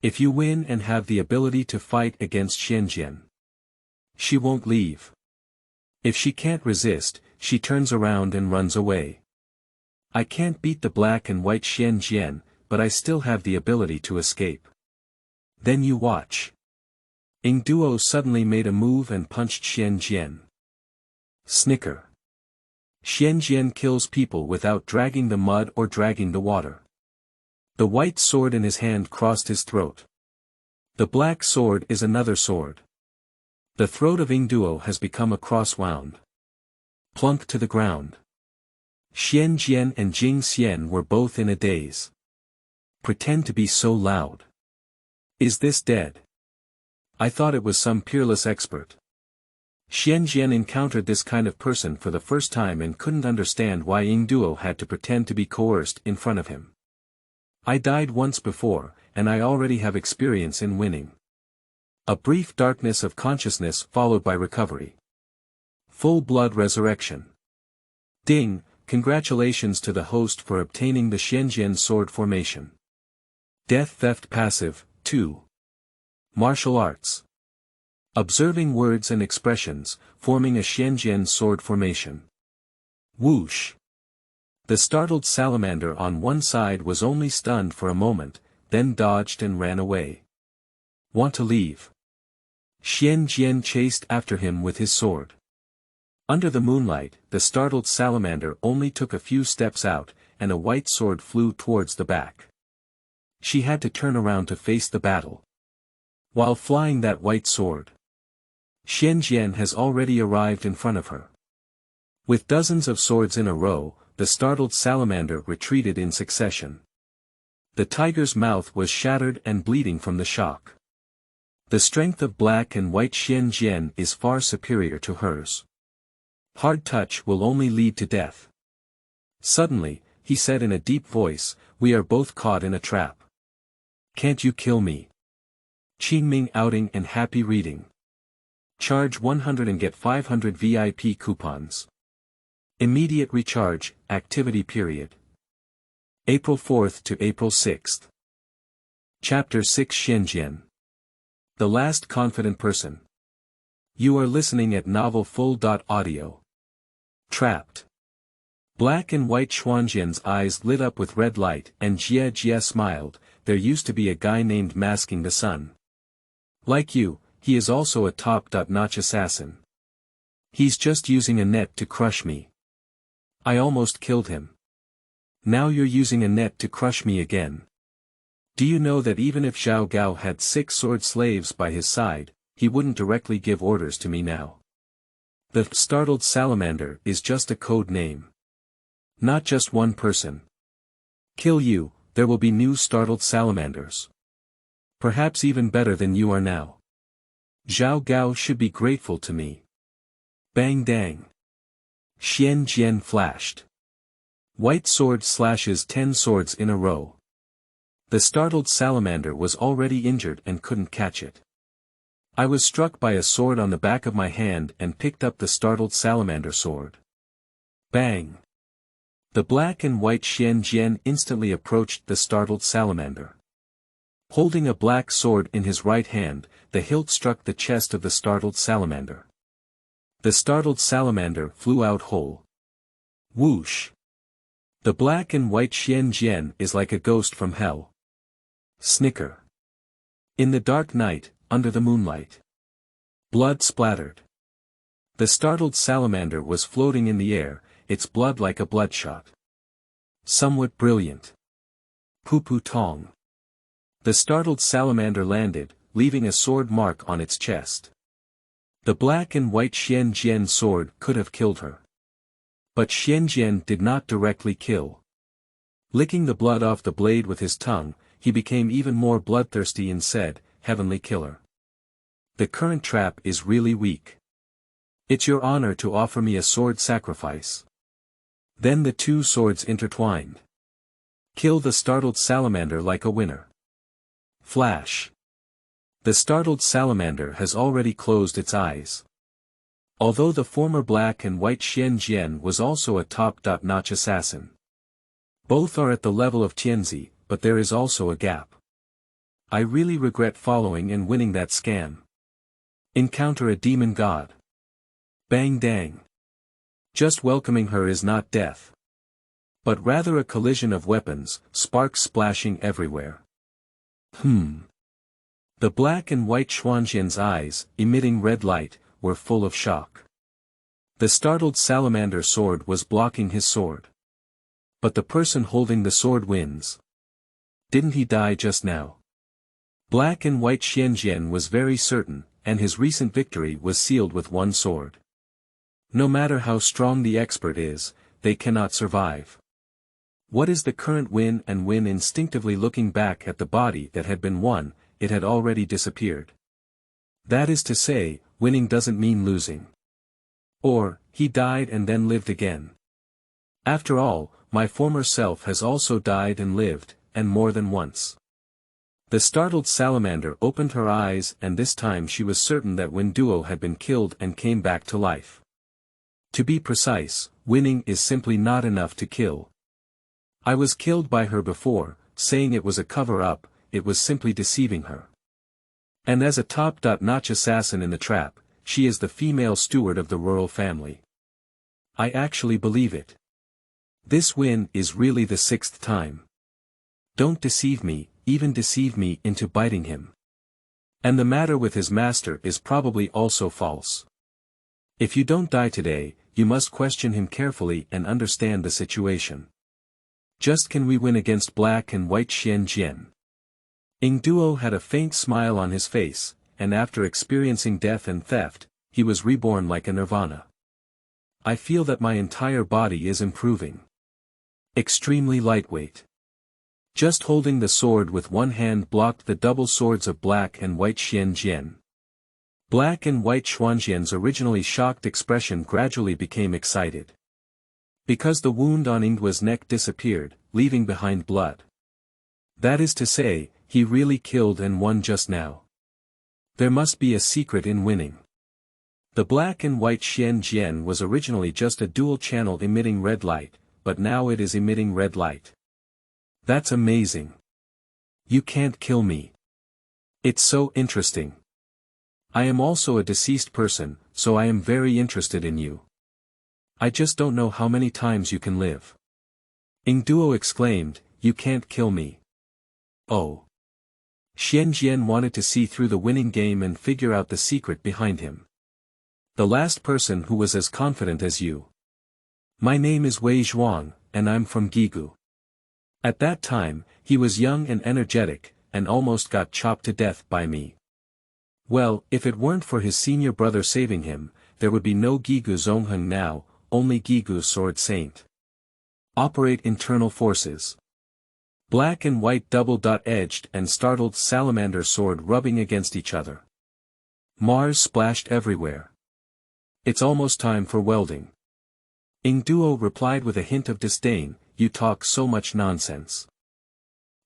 If you win and have the ability to fight against Xuanjian, she won't leave. If she can't resist, she turns around and runs away. I can't beat the black and white Xuanjian, but I still have the ability to escape. Then you watch. Ying Duo suddenly made a move and punched Xuanjian. Snicker. Xuanjian kills people without dragging the mud or dragging the water. The white sword in his hand crossed his throat. The black sword is another sword. The throat of Ying Duo has become a cross wound. Plunk to the ground. Xuanjian and Jing Yan were both in a daze. Pretend to be so loud. Is this dead? I thought it was some peerless expert. Xuanjian encountered this kind of person for the first time and couldn't understand why Ying Duo had to pretend to be coerced in front of him. I died once before, and I already have experience in winning. A brief darkness of consciousness followed by recovery. Full-blood resurrection. Ding, congratulations to the host for obtaining the Xuanjian sword formation. Death Theft Passive, 2. Martial Arts. Observing words and expressions, forming a Xuanjian sword formation. Whoosh. The startled salamander on one side was only stunned for a moment, then dodged and ran away. Want to leave? Xuanjian chased after him with his sword. Under the moonlight, the startled salamander only took a few steps out, and a white sword flew towards the back. She had to turn around to face the battle. While flying that white sword, Xuanjian has already arrived in front of her. With dozens of swords in a row, the startled salamander retreated in succession. The tiger's mouth was shattered and bleeding from the shock. The strength of black and white Xuanjian is far superior to hers. Hard touch will only lead to death. Suddenly, he said in a deep voice, "We are both caught in a trap. Can't you kill me?" Qingming outing and happy reading. Charge 100 and get 500 VIP coupons. Immediate recharge, activity period. April 4th to April 6th. Chapter 6 Xuanjian. The Last Confident Person. You are listening at Novel Full.audio. Trapped. Black and white Xuanjian's eyes lit up with red light and Jia smiled. There used to be a guy named Masking the Sun. Like you, he is also a top-notch assassin. He's just using a net to crush me. I almost killed him. Now you're using a net to crush me again. Do you know that even if Zhao Gao had 6 sword slaves by his side, he wouldn't directly give orders to me now? The startled salamander is just a code name. Not just one person. Kill you, there will be new startled salamanders. Perhaps even better than you are now. Zhao Gao should be grateful to me. Bang dang. Xuanjian flashed. White sword slashes 10 swords in a row. The startled salamander was already injured and couldn't catch it. I was struck by a sword on the back of my hand and picked up the startled salamander sword. Bang. The black and white Xuanjian instantly approached the startled salamander. Holding a black sword in his right hand, the hilt struck the chest of the startled salamander. The startled salamander flew out whole. Whoosh. The black and white Xuanjian is like a ghost from hell. Snicker. In the dark night, under the moonlight. Blood splattered. The startled salamander was floating in the air, its blood like a bloodshot. Somewhat brilliant. Poo-poo tong. The startled salamander landed, leaving a sword mark on its chest. The black and white Xuanjian sword could have killed her. But Xuanjian did not directly kill. Licking the blood off the blade with his tongue, he became even more bloodthirsty and said, "Heavenly killer. The current trap is really weak. It's your honor to offer me a sword sacrifice." Then the two swords intertwined. Kill the startled salamander like a winner. Flash. The startled salamander has already closed its eyes. Although the former black and white Xuanjian was also a top-notch assassin. Both are at the level of Tianzi, but there is also a gap. I really regret following and winning that scam. Encounter a demon god. Bang dang. Just welcoming her is not death. But rather a collision of weapons, sparks splashing everywhere. The black and white Xuanjian's eyes, emitting red light, were full of shock. The startled salamander sword was blocking his sword. But the person holding the sword wins. Didn't he die just now? Black and white Xuanjian was very certain, and his recent victory was sealed with one sword. No matter how strong the expert is, they cannot survive. What is the current win and win? Instinctively looking back at the body that had been won, it had already disappeared. That is to say, winning doesn't mean losing. Or, he died and then lived again. After all, my former self has also died and lived, and more than once. The startled salamander opened her eyes, and this time she was certain that Ying Duo had been killed and came back to life. To be precise, winning is simply not enough to kill. I was killed by her before, saying it was a cover-up, it was simply deceiving her. And as a top-notch assassin in the trap, she is the female steward of the rural family. I actually believe it. This win is really the 6th time. Don't deceive me, even deceive me into biting him. And the matter with his master is probably also false. If you don't die today, you must question him carefully and understand the situation. Just can we win against black and white Xuanjian? Ying Duo had a faint smile on his face, and after experiencing death and theft, he was reborn like a nirvana. I feel that my entire body is improving. Extremely lightweight. Just holding the sword with one hand blocked the double swords of black and white Xuanjian. Black and white Xuanjian's originally shocked expression gradually became excited. Because the wound on Ying Duo's neck disappeared, leaving behind blood. That is to say, he really killed and won just now. There must be a secret in winning. The black and white Xuanjian was originally just a dual channel emitting red light, but now it is emitting red light. That's amazing. You can't kill me. It's so interesting. I am also a deceased person, so I am very interested in you. I just don't know how many times you can live. Ying Duo exclaimed, you can't kill me. Oh. Xuanjian wanted to see through the winning game and figure out the secret behind him. The last person who was as confident as you. My name is Wei Zhuang, and I'm from Gigu. At that time, he was young and energetic, and almost got chopped to death by me. Well, if it weren't for his senior brother saving him, there would be no Gigu Zongheng now, only Gigu Sword Saint. Operate internal forces. Black and white double-edged and startled salamander sword rubbing against each other. Mars splashed everywhere. It's almost time for welding. Ying Duo replied with a hint of disdain, you talk so much nonsense.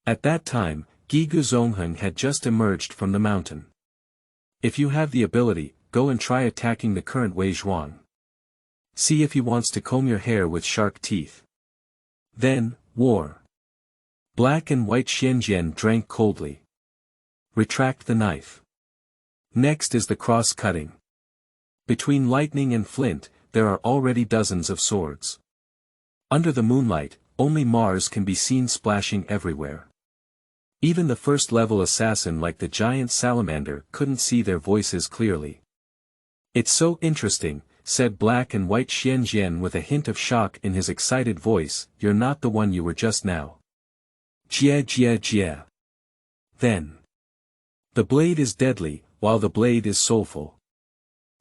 At that time, Gigu Zongheng had just emerged from the mountain. If you have the ability, go and try attacking the current Wei Zhuang. See if he wants to comb your hair with shark teeth. Then, war. Black and white Xuanjian drank coldly. Retract the knife. Next is the cross-cutting. Between lightning and flint, there are already dozens of swords. Under the moonlight, only Mars can be seen splashing everywhere. Even the first-level assassin like the giant salamander couldn't see their voices clearly. It's so interesting, said black and white Xuanjian with a hint of shock in his excited voice, you're not the one you were just now. Jia. Then. The blade is deadly, while the blade is soulful.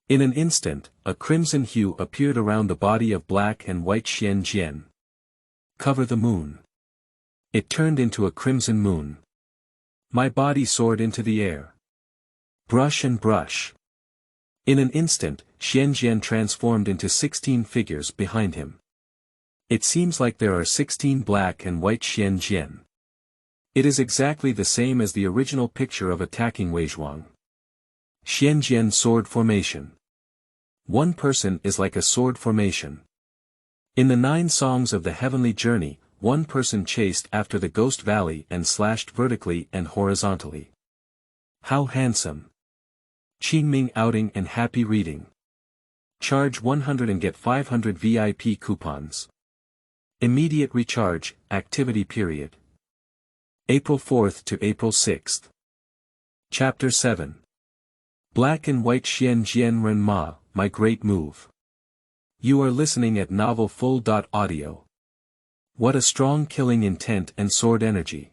In an instant, a crimson hue appeared around the body of black and white Xuanjian. Cover the moon. It turned into a crimson moon. My body soared into the air. Brush and brush. In an instant, Xuanjian transformed into 16 figures behind him. It seems like there are 16 black and white Xuanjian. It is exactly the same as the original picture of attacking Wei Zhuang. Xuanjian sword formation. One person is like a sword formation. In the 9 songs of the heavenly journey, one person chased after the Ghost Valley and slashed vertically and horizontally. How handsome. Qingming outing and happy reading. Charge 100 and get 500 VIP coupons. Immediate recharge, activity period. April 4th to April 6th. Chapter 7. Black and White Xuanjian Ren Ma, My Great Move. You are listening at Novel Full. Audio. What a strong killing intent and sword energy.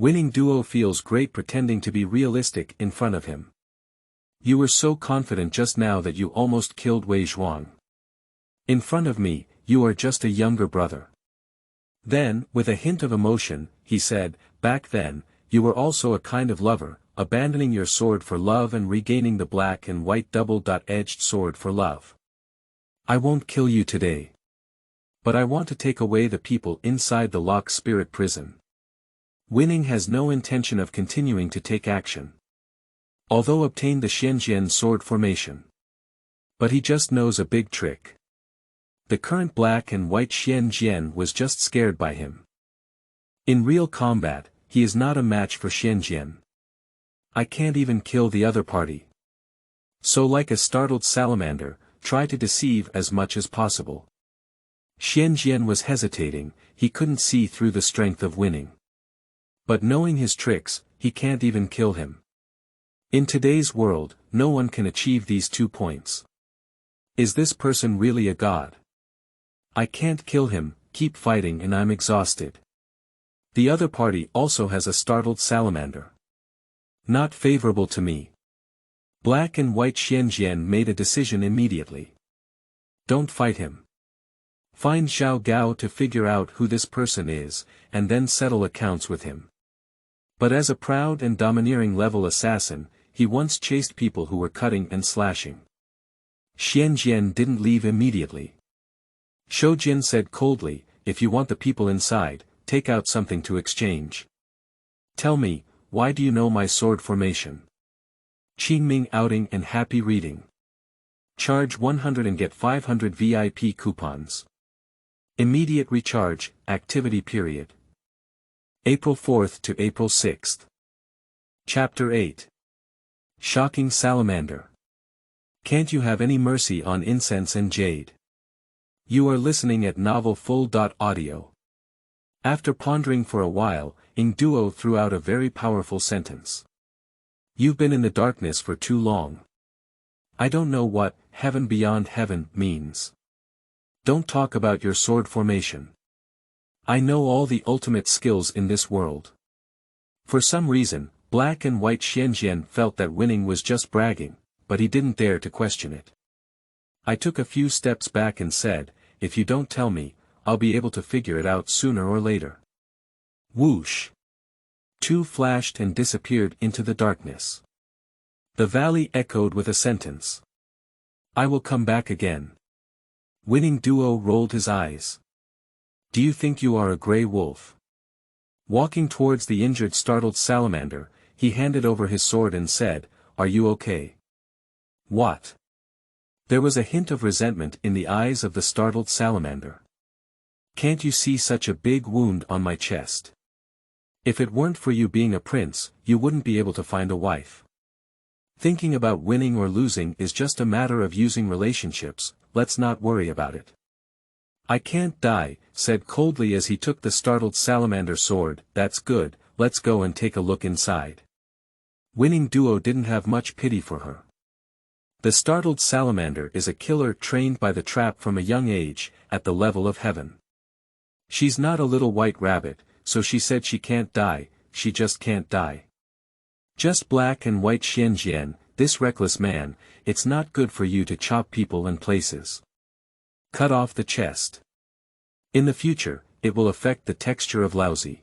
Ying Duo feels great pretending to be realistic in front of him. You were so confident just now that you almost killed Wei Zhuang. In front of me, you are just a younger brother. Then, with a hint of emotion, he said, back then, you were also a kind of lover, abandoning your sword for love and regaining the black and white double-edged sword for love. I won't kill you today. But I want to take away the people inside the locked spirit prison. Ying has no intention of continuing to take action. Although obtained the Xuanjian sword formation. But he just knows a big trick. The current black and white Xuanjian was just scared by him. In real combat, he is not a match for Xuanjian. I can't even kill the other party. So like a startled salamander, try to deceive as much as possible. Xuanjian was hesitating, he couldn't see through the strength of Ying. But knowing his tricks, he can't even kill him. In today's world, no one can achieve these 2 points. Is this person really a god? I can't kill him, keep fighting and I'm exhausted. The other party also has a startled salamander. Not favorable to me. Black and white Xuanjian made a decision immediately. Don't fight him. Find Xiao Gao to figure out who this person is, and then settle accounts with him. But as a proud and domineering level assassin, he once chased people who were cutting and slashing. Xuanjian didn't leave immediately. Shoujian said coldly, if you want the people inside, take out something to exchange. Tell me, why do you know my sword formation? Qingming outing and happy reading. Charge 100 and get 500 VIP coupons. Immediate recharge, activity period. April 4th to April 6th. Chapter 8. Shocking Salamander. Can't you have any mercy on Incense and Jade? You are listening at Novel Full.audio. After pondering for a while, Ying Duo threw out a very powerful sentence. You've been in the darkness for too long. I don't know what heaven beyond heaven means. Don't talk about your sword formation. I know all the ultimate skills in this world. For some reason, black and white Xuanjian felt that Ying was just bragging, but he didn't dare to question it. I took a few steps back and said, if you don't tell me, I'll be able to figure it out sooner or later. Whoosh! 2 flashed and disappeared into the darkness. The valley echoed with a sentence. I will come back again. Ying Duo rolled his eyes. Do you think you are a grey wolf? Walking towards the injured startled salamander, he handed over his sword and said, are you okay? What? There was a hint of resentment in the eyes of the startled salamander. Can't you see such a big wound on my chest? If it weren't for you being a prince, you wouldn't be able to find a wife. Thinking about winning or losing is just a matter of using relationships, let's not worry about it. I can't die, said coldly as he took the startled salamander sword, that's good, let's go and take a look inside. Ying Duo didn't have much pity for her. The startled salamander is a killer trained by the trap from a young age, at the level of heaven. She's not a little white rabbit, so she said she can't die, she just can't die. Just black and white Xuanjian, this reckless man, it's not good for you to chop people and places. Cut off the chest. In the future, it will affect the texture of lousy.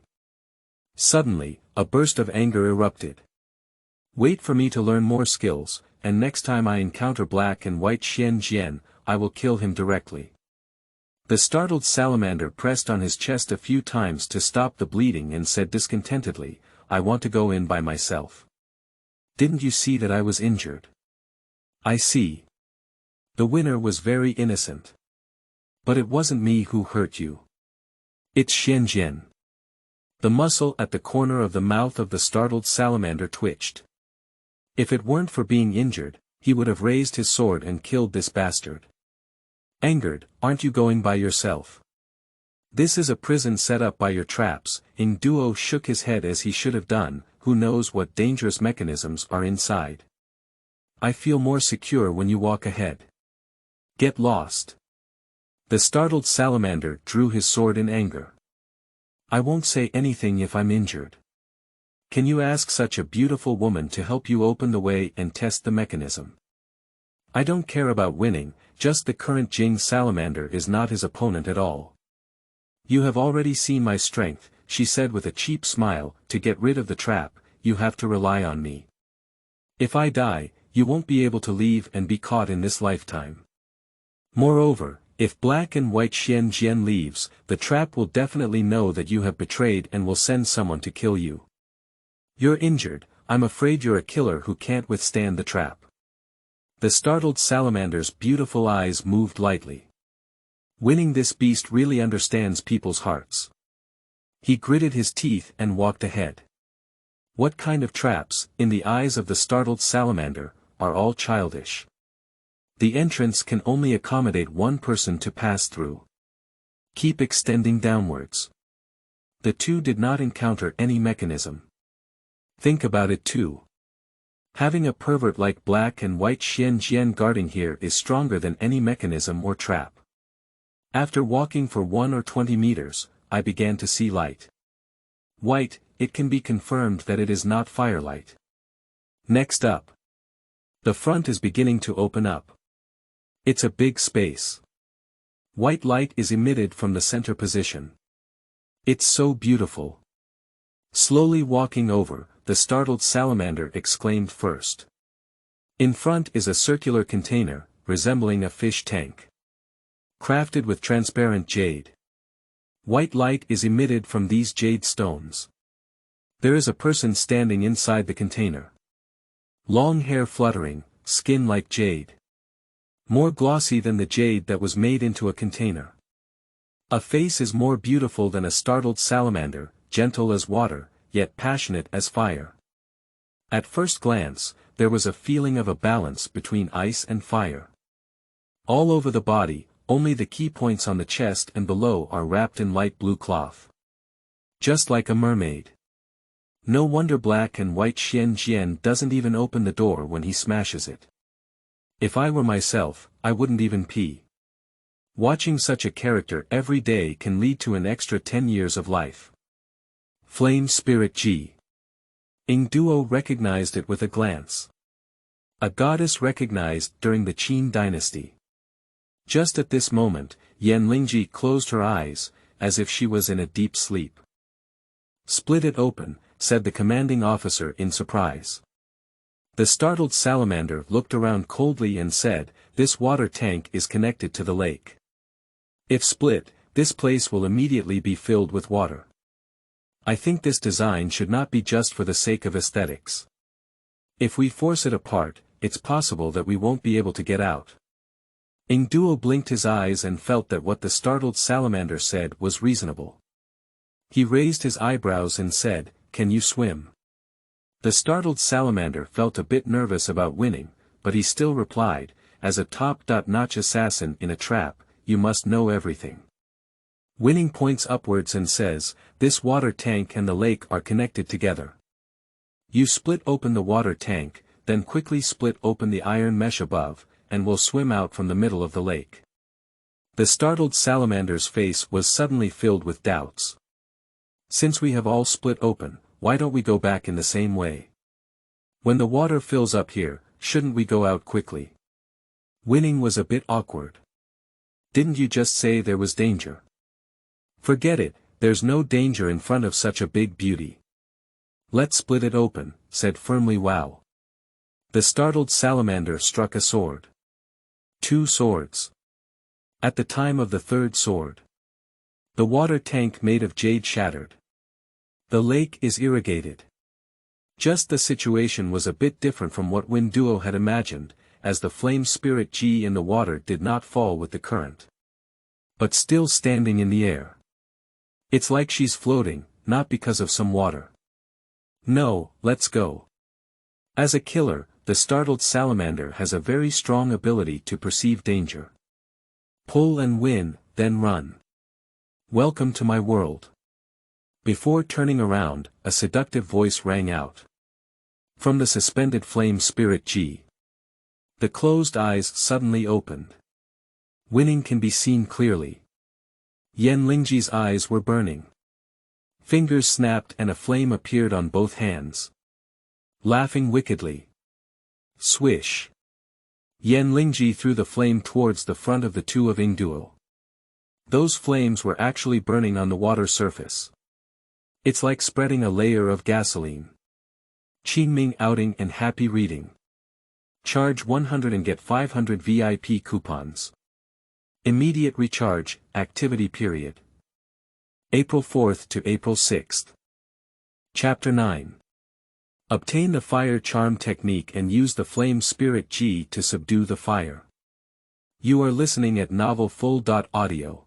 Suddenly, a burst of anger erupted. Wait for me to learn more skills, and next time I encounter black and white Xuanjian, I will kill him directly. The startled salamander pressed on his chest a few times to stop the bleeding and said discontentedly, I want to go in by myself. Didn't you see that I was injured? I see. The winner was very innocent. But it wasn't me who hurt you. It's Xuanjian. The muscle at the corner of the mouth of the startled salamander twitched. If it weren't for being injured, he would have raised his sword and killed this bastard. Angered, aren't you going by yourself? This is a prison set up by your traps. Ying Duo shook his head as he should have done, who knows what dangerous mechanisms are inside. I feel more secure when you walk ahead. Get lost. The startled salamander drew his sword in anger. I won't say anything if I'm injured. Can you ask such a beautiful woman to help you open the way and test the mechanism? I don't care about winning, just the current Jing Salamander is not his opponent at all. You have already seen my strength, she said with a cheap smile. To get rid of the trap, you have to rely on me. If I die, you won't be able to leave and be caught in this lifetime. Moreover, if black and white Xuanjian leaves, the trap will definitely know that you have betrayed and will send someone to kill you. You're injured, I'm afraid you're a killer who can't withstand the trap. The startled salamander's beautiful eyes moved lightly. Winning this beast really understands people's hearts. He gritted his teeth and walked ahead. What kind of traps, in the eyes of the startled salamander, are all childish. The entrance can only accommodate one person to pass through. Keep extending downwards. The two did not encounter any mechanism. Think about it too. Having a pervert like black and white Xuanjian guarding here is stronger than any mechanism or trap. After walking for 1 or 20 meters, I began to see light. White, it can be confirmed that it is not firelight. Next up. The front is beginning to open up. It's a big space. White light is emitted from the center position. It's so beautiful. Slowly walking over, the startled salamander exclaimed first. In front is a circular container, resembling a fish tank. Crafted with transparent jade. White light is emitted from these jade stones. There is a person standing inside the container. Long hair fluttering, skin like jade. More glossy than the jade that was made into a container. A face is more beautiful than a startled salamander, gentle as water, yet passionate as fire. At first glance, there was a feeling of a balance between ice and fire. All over the body, only the key points on the chest and below are wrapped in light blue cloth. Just like a mermaid. No wonder black and white Xuanjian doesn't even open the door when he smashes it. If I were myself, I wouldn't even pee. Watching such a character every day can lead to an extra 10 years of life. Flame Spirit G. Ying Duo recognized it with a glance. A goddess recognized during the Qin dynasty. Just at this moment, Lingji closed her eyes, as if she was in a deep sleep. Split it open, said the commanding officer in surprise. The startled salamander looked around coldly and said, "This water tank is connected to the lake. If split, this place will immediately be filled with water. I think this design should not be just for the sake of aesthetics. If we force it apart, it's possible that we won't be able to get out." Ying Duo blinked his eyes and felt that what the startled salamander said was reasonable. He raised his eyebrows and said, "Can you swim?" The startled salamander felt a bit nervous about winning, but he still replied, "As a top-notch assassin in a trap, you must know everything." Winning points upwards and says, "This water tank and the lake are connected together. You split open the water tank, then quickly split open the iron mesh above, and will swim out from the middle of the lake." The startled salamander's face was suddenly filled with doubts. "Since we have all split open, why don't we go back in the same way? When the water fills up here, shouldn't we go out quickly?" Winning was a bit awkward. "Didn't you just say there was danger?" "Forget it, there's no danger in front of such a big beauty." "Let's split it open," said firmly Wow. The startled salamander struck a sword. 2 swords. At the time of the third sword, the water tank made of jade shattered. The lake is irrigated. Just the situation was a bit different from what Ying Duo had imagined, as the flame spirit G in the water did not fall with the current. But still standing in the air. It's like she's floating, not because of some water. "No, let's go." As a killer, the startled salamander has a very strong ability to perceive danger. Pull and win, then run. Welcome to my world. Before turning around, a seductive voice rang out. From the suspended flame spirit G. The closed eyes suddenly opened. Winning can be seen clearly. Lingji's eyes were burning. Fingers snapped and a flame appeared on both hands. Laughing wickedly. Swish. Yan Lingji threw the flame towards the front of the two of Ying Duo. Those flames were actually burning on the water surface. It's like spreading a layer of gasoline. Qingming outing and happy reading. Charge 100 and get 500 VIP coupons. Immediate recharge, activity period. April 4th to April 6th. Chapter 9. Obtain the fire charm technique and use the flame spirit Ji to subdue the fire. You are listening at Novel Full.Audio.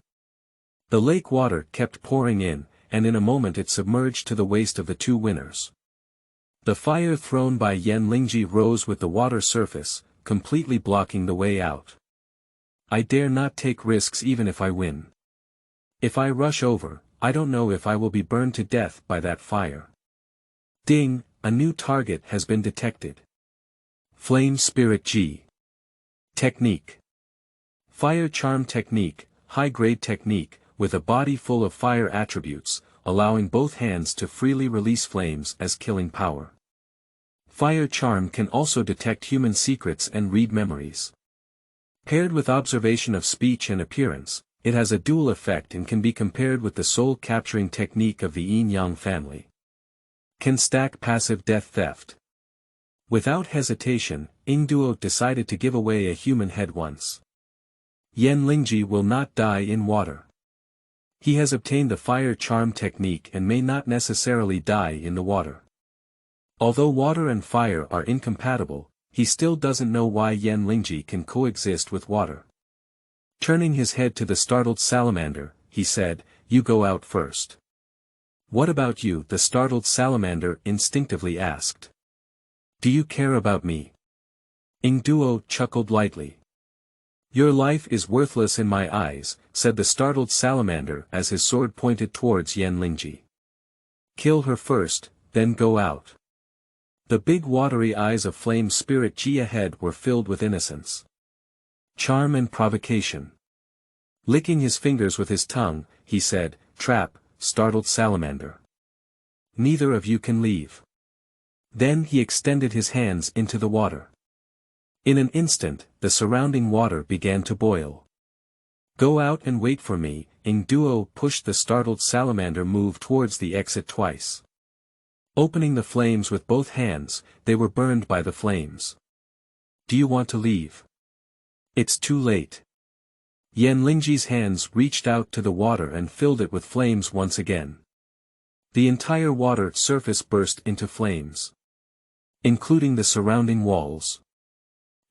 The lake water kept pouring in, and in a moment it submerged to the waist of the two winners. The fire thrown by Yan Lingji rose with the water surface, completely blocking the way out. I dare not take risks even if I win. If I rush over, I don't know if I will be burned to death by that fire. Ding, a new target has been detected. Flame Spirit Ji. Technique. Fire Charm Technique, high-grade technique, with a body full of fire attributes, allowing both hands to freely release flames as killing power. Fire Charm can also detect human secrets and read memories. Paired with observation of speech and appearance, it has a dual effect and can be compared with the soul-capturing technique of the Yin Yang family. Can stack passive death theft. Without hesitation, Ying Duo decided to give away a human head once. Yan Lingji will not die in water. He has obtained the fire charm technique and may not necessarily die in the water. Although water and fire are incompatible, he still doesn't know why Yan Lingji can coexist with water. Turning his head to the startled salamander, he said, "You go out first." "What about you?" the startled salamander instinctively asked. "Do you care about me?" Ying Duo chuckled lightly. "Your life is worthless in my eyes," said the startled salamander as his sword pointed towards Yan Lingji. "Kill her first, then go out." The big watery eyes of flame spirit Ji ahead were filled with innocence. Charm and provocation. Licking his fingers with his tongue, he said, "Trap, startled salamander. Neither of you can leave." Then he extended his hands into the water. In an instant, the surrounding water began to boil. "Go out and wait for me." Ying Duo pushed the startled salamander move towards the exit twice. Opening the flames with both hands, they were burned by the flames. "Do you want to leave?" "It's too late." Yan Lingji's hands reached out to the water and filled it with flames once again. The entire water surface burst into flames, including the surrounding walls.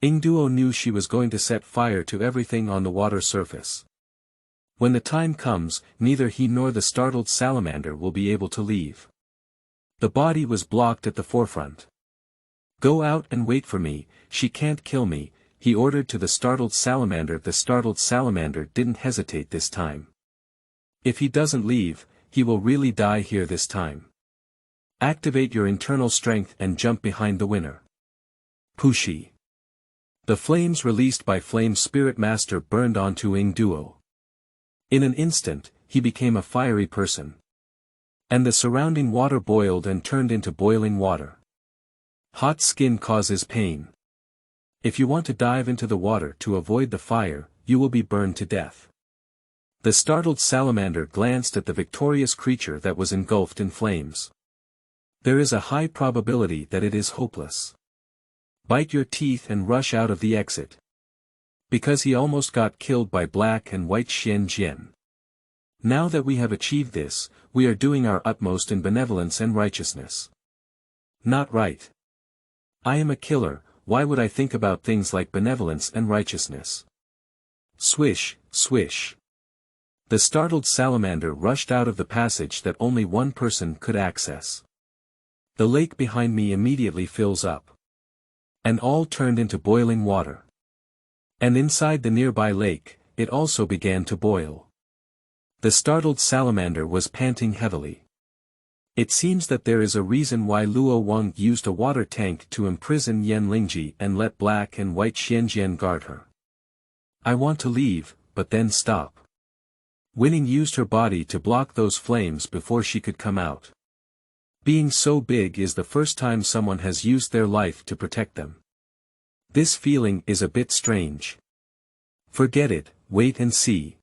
Ying Duo knew she was going to set fire to everything on the water surface. When the time comes, neither he nor the startled salamander will be able to leave. The body was blocked at the forefront. "Go out and wait for me, she can't kill me," he ordered to the startled salamander. The startled salamander didn't hesitate this time. "If he doesn't leave, he will really die here this time. Activate your internal strength and jump behind the winner." Pushi. The flames released by Flame Spirit Master burned onto Ying Duo. In an instant, he became a fiery person. And the surrounding water boiled and turned into boiling water. Hot skin causes pain. If you want to dive into the water to avoid the fire, you will be burned to death. The startled salamander glanced at the victorious creature that was engulfed in flames. There is a high probability that it is hopeless. Bite your teeth and rush out of the exit. Because he almost got killed by black and white Xuanjian. Now that we have achieved this, we are doing our utmost in benevolence and righteousness. Not right. I am a killer, why would I think about things like benevolence and righteousness? Swish, swish. The startled salamander rushed out of the passage that only one person could access. The lake behind me immediately fills up. And all turned into boiling water. And inside the nearby lake, it also began to boil. The startled salamander was panting heavily. It seems that there is a reason why Luo Wang used a water tank to imprison Yan Lingji and let black and white Xuanjian guard her. I want to leave, but then stop. Winning used her body to block those flames before she could come out. Being so big is the first time someone has used their life to protect them. This feeling is a bit strange. Forget it, wait and see.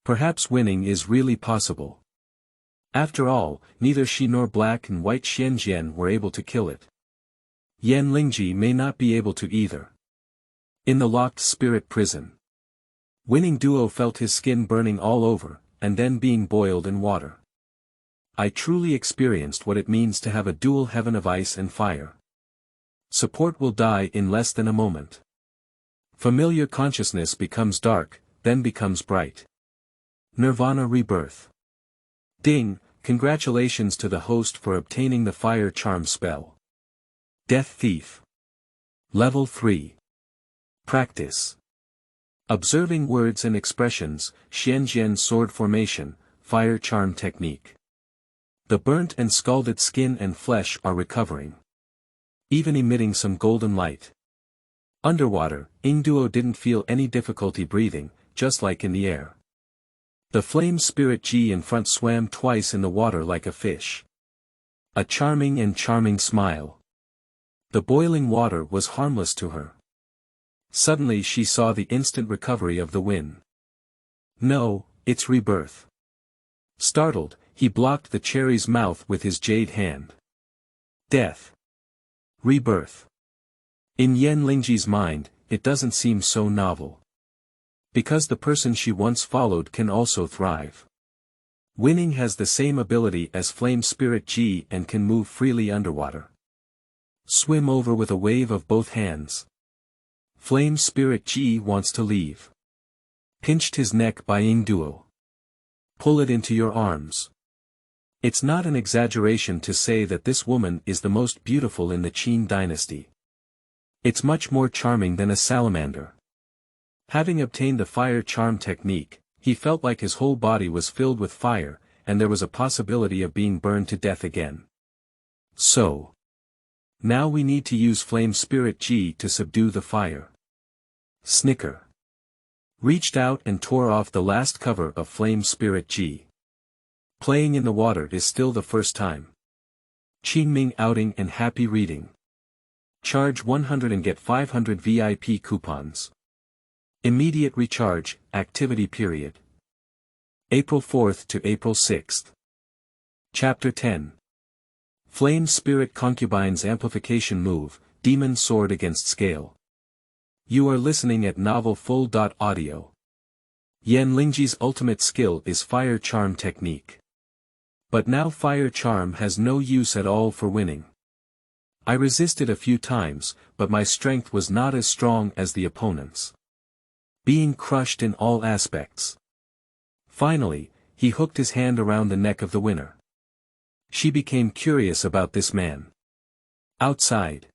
Perhaps winning is really possible. After all, neither she nor black and white Xuanjian were able to kill it. Yan Lingji may not be able to either. In the locked spirit prison, Ying Duo felt his skin burning all over, and then being boiled in water. I truly experienced what it means to have a dual heaven of ice and fire. Support will die in less than a moment. Familiar consciousness becomes dark, then becomes bright. Nirvana rebirth. Ding, congratulations to the host for obtaining the fire charm spell. Death Thief. Level 3. Practice. Observing words and expressions, Xuanjian sword formation, fire charm technique. The burnt and scalded skin and flesh are recovering. Even emitting some golden light. Underwater, Ying Duo didn't feel any difficulty breathing, just like in the air. The flame spirit Ji in front swam twice in the water like a fish. A charming smile. The boiling water was harmless to her. Suddenly she saw the instant recovery of the wind. No, it's rebirth. Startled, he blocked the cherry's mouth with his jade hand. Death. Rebirth. In Yan Lingji's mind, it doesn't seem so novel. Because the person she once followed can also thrive. Winning has the same ability as flame spirit Ji and can move freely underwater. Swim over with a wave of both hands. Flame spirit Ji wants to leave. Pinched his neck by Ying Duo. Pull it into your arms. It's not an exaggeration to say that this woman is the most beautiful in the Qin dynasty. It's much more charming than a salamander. Having obtained the fire charm technique, he felt like his whole body was filled with fire, and there was a possibility of being burned to death again. So. Now we need to use flame spirit Ji to subdue the fire. Snicker. Reached out and tore off the last cover of flame spirit Ji. Playing in the water is still the first time. Qingming outing and happy reading. Charge 100 and get 500 VIP coupons. Immediate recharge, activity period. April 4th to April 6th. Chapter 10. Flame Spirit Concubine's Amplification Move, Demon Sword Against Scale. You are listening at novelfull.audio. Yan Lingji's ultimate skill is Fire Charm technique. But now Fire Charm has no use at all for winning. I resisted a few times, but my strength was not as strong as the opponent's. Being crushed in all aspects. Finally, he hooked his hand around the neck of the winner. She became curious about this man. Outside.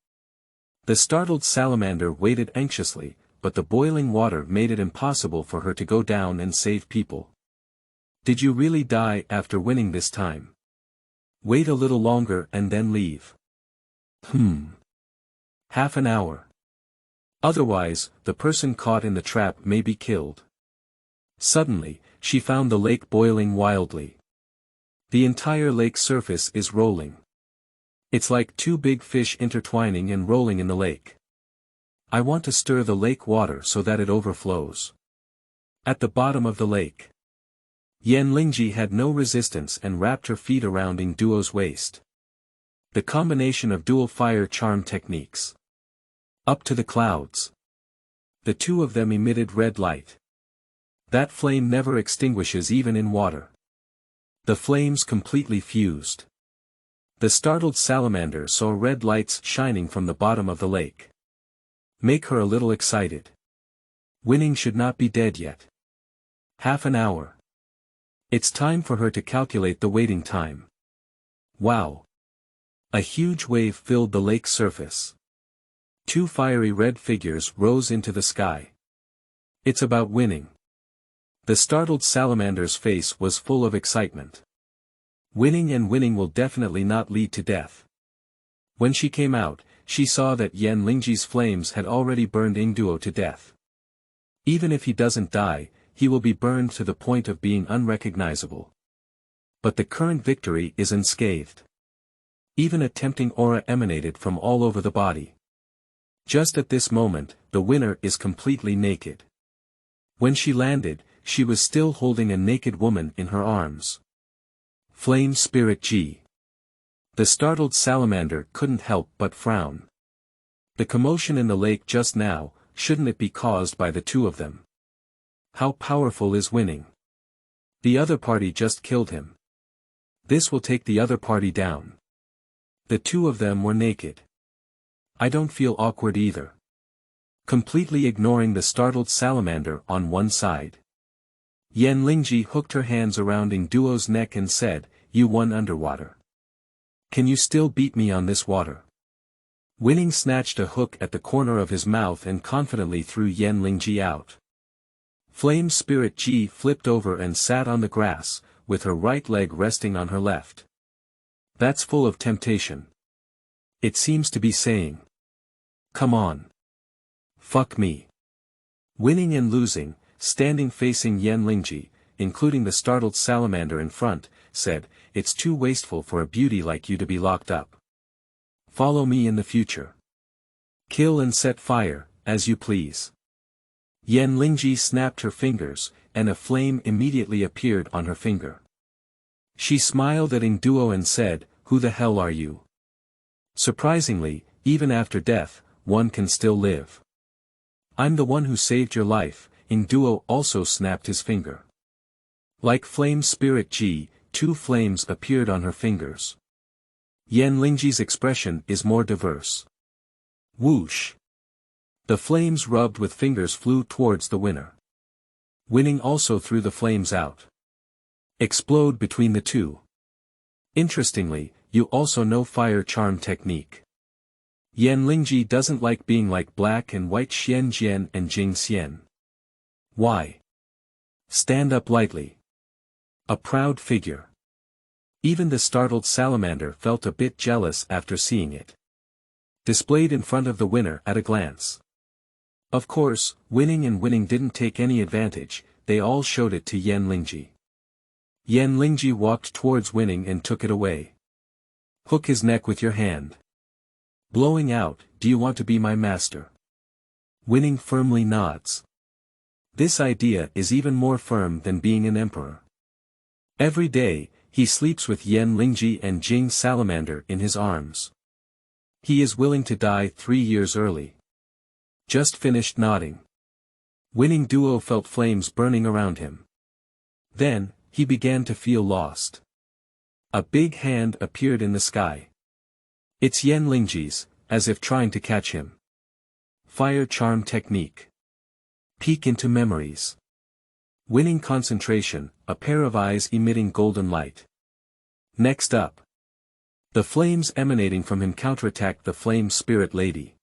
The startled salamander waited anxiously, but the boiling water made it impossible for her to go down and save people. Did you really die after winning this time? Wait a little longer and then leave. Half an hour. Otherwise, the person caught in the trap may be killed. Suddenly, she found the lake boiling wildly. The entire lake surface is rolling. It's like two big fish intertwining and rolling in the lake. I want to stir the lake water so that it overflows. At the bottom of the lake. Yan Lingji had no resistance and wrapped her feet around Ying Duo's waist. The combination of dual fire charm techniques. Up to the clouds. The two of them emitted red light. That flame never extinguishes even in water. The flames completely fused. The startled salamander saw red lights shining from the bottom of the lake. Make her a little excited. Winning should not be dead yet. Half an hour. It's time for her to calculate the waiting time. Wow. A huge wave filled the lake's surface. Two fiery red figures rose into the sky. It's about winning. The startled salamander's face was full of excitement. Winning will definitely not lead to death. When she came out, she saw that Yan Lingji's flames had already burned Ying Duo to death. Even if he doesn't die, he will be burned to the point of being unrecognizable. But the current victory is unscathed. Even a tempting aura emanated from all over the body. Just at this moment, the winner is completely naked. When she landed, she was still holding a naked woman in her arms. Flame Spirit Ji. The startled salamander couldn't help but frown. The commotion in the lake just now, shouldn't it be caused by the two of them? How powerful is winning? The other party just killed him. This will take the other party down. The two of them were naked. I don't feel awkward either. Completely ignoring the startled salamander on one side, Yan Lingji hooked her hands around Ying Duo's neck and said, "You won underwater. Can you still beat me on this water?" Winning snatched a hook at the corner of his mouth and confidently threw Yan Lingji out. Flame Spirit Ji flipped over and sat on the grass, with her right leg resting on her left. That's full of temptation. It seems to be saying, "Come on. Fuck me." Winning and losing, standing facing Yan Lingji, including the startled salamander in front, said, "It's too wasteful for a beauty like you to be locked up. Follow me in the future. Kill and set fire, as you please." Yan Lingji snapped her fingers, and a flame immediately appeared on her finger. She smiled at Ying Duo and said, "Who the hell are you?" Surprisingly, even after death, one can still live. "I'm the one who saved your life," Ying Duo also snapped his finger. Like Flame Spirit Ji, two flames appeared on her fingers. Yan Lingji's expression is more diverse. Whoosh! The flames rubbed with fingers flew towards the winner. Winning also threw the flames out. Explode between the two. Interestingly, you also know fire charm technique. Yan Lingji doesn't like being like black and white Xuanjian and Jing Yan. Why? Stand up lightly. A proud figure. Even the startled salamander felt a bit jealous after seeing it. Displayed in front of the winner at a glance. Of course, winning didn't take any advantage, they all showed it to Yan Lingji. Yan Lingji walked towards winning and took it away. Hook his neck with your hand. Blowing out, "Do you want to be my master?" Winning firmly nods. This idea is even more firm than being an emperor. Every day, he sleeps with Yan Lingji and Jing Salamander in his arms. He is willing to die 3 years early. Just finished nodding. Winning Duo felt flames burning around him. Then, he began to feel lost. A big hand appeared in the sky. It's Yan Lingji's, as if trying to catch him. Fire charm technique. Peek into memories. Winning concentration, a pair of eyes emitting golden light. Next up. The flames emanating from him counterattacked the flame spirit lady.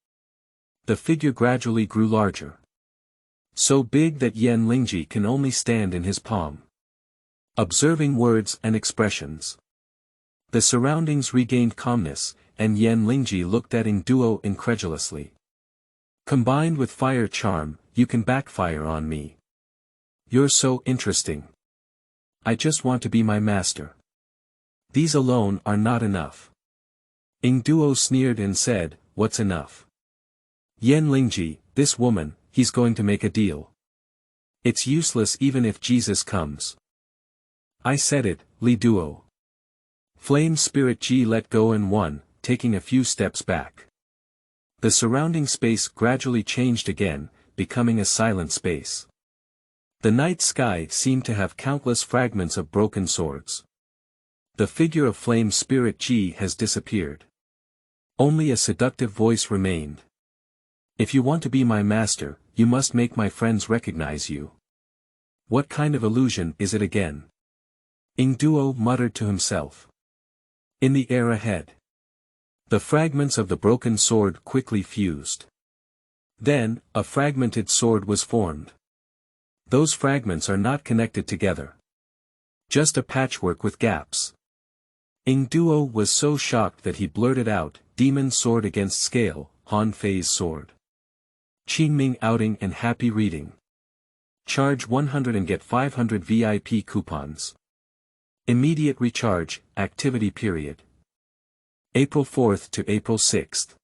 The figure gradually grew larger. So big that Yan Lingji can only stand in his palm. Observing words and expressions. The surroundings regained calmness, and Yan Lingji looked at Ying Duo incredulously. Combined with fire charm, you can backfire on me. You're so interesting. I just want to be my master. These alone are not enough. Ying Duo sneered and said, "What's enough?" Yan Lingji, this woman, he's going to make a deal. It's useless even if Jesus comes. I said it, Li Duo. Flame Spirit Ji let go and won, taking a few steps back. The surrounding space gradually changed again, becoming a silent space. The night sky seemed to have countless fragments of broken swords. The figure of Flame Spirit Ji has disappeared. Only a seductive voice remained. If you want to be my master, you must make my friends recognize you. What kind of illusion is it again? Ying Duo muttered to himself. In the air ahead. The fragments of the broken sword quickly fused. Then, a fragmented sword was formed. Those fragments are not connected together. Just a patchwork with gaps. Ying Duo was so shocked that he blurted out, "Demon sword against scale, Han Fei's sword. Qingming outing and happy reading." Charge 100 and get 500 VIP coupons. Immediate recharge, activity period. April 4th to April 6th.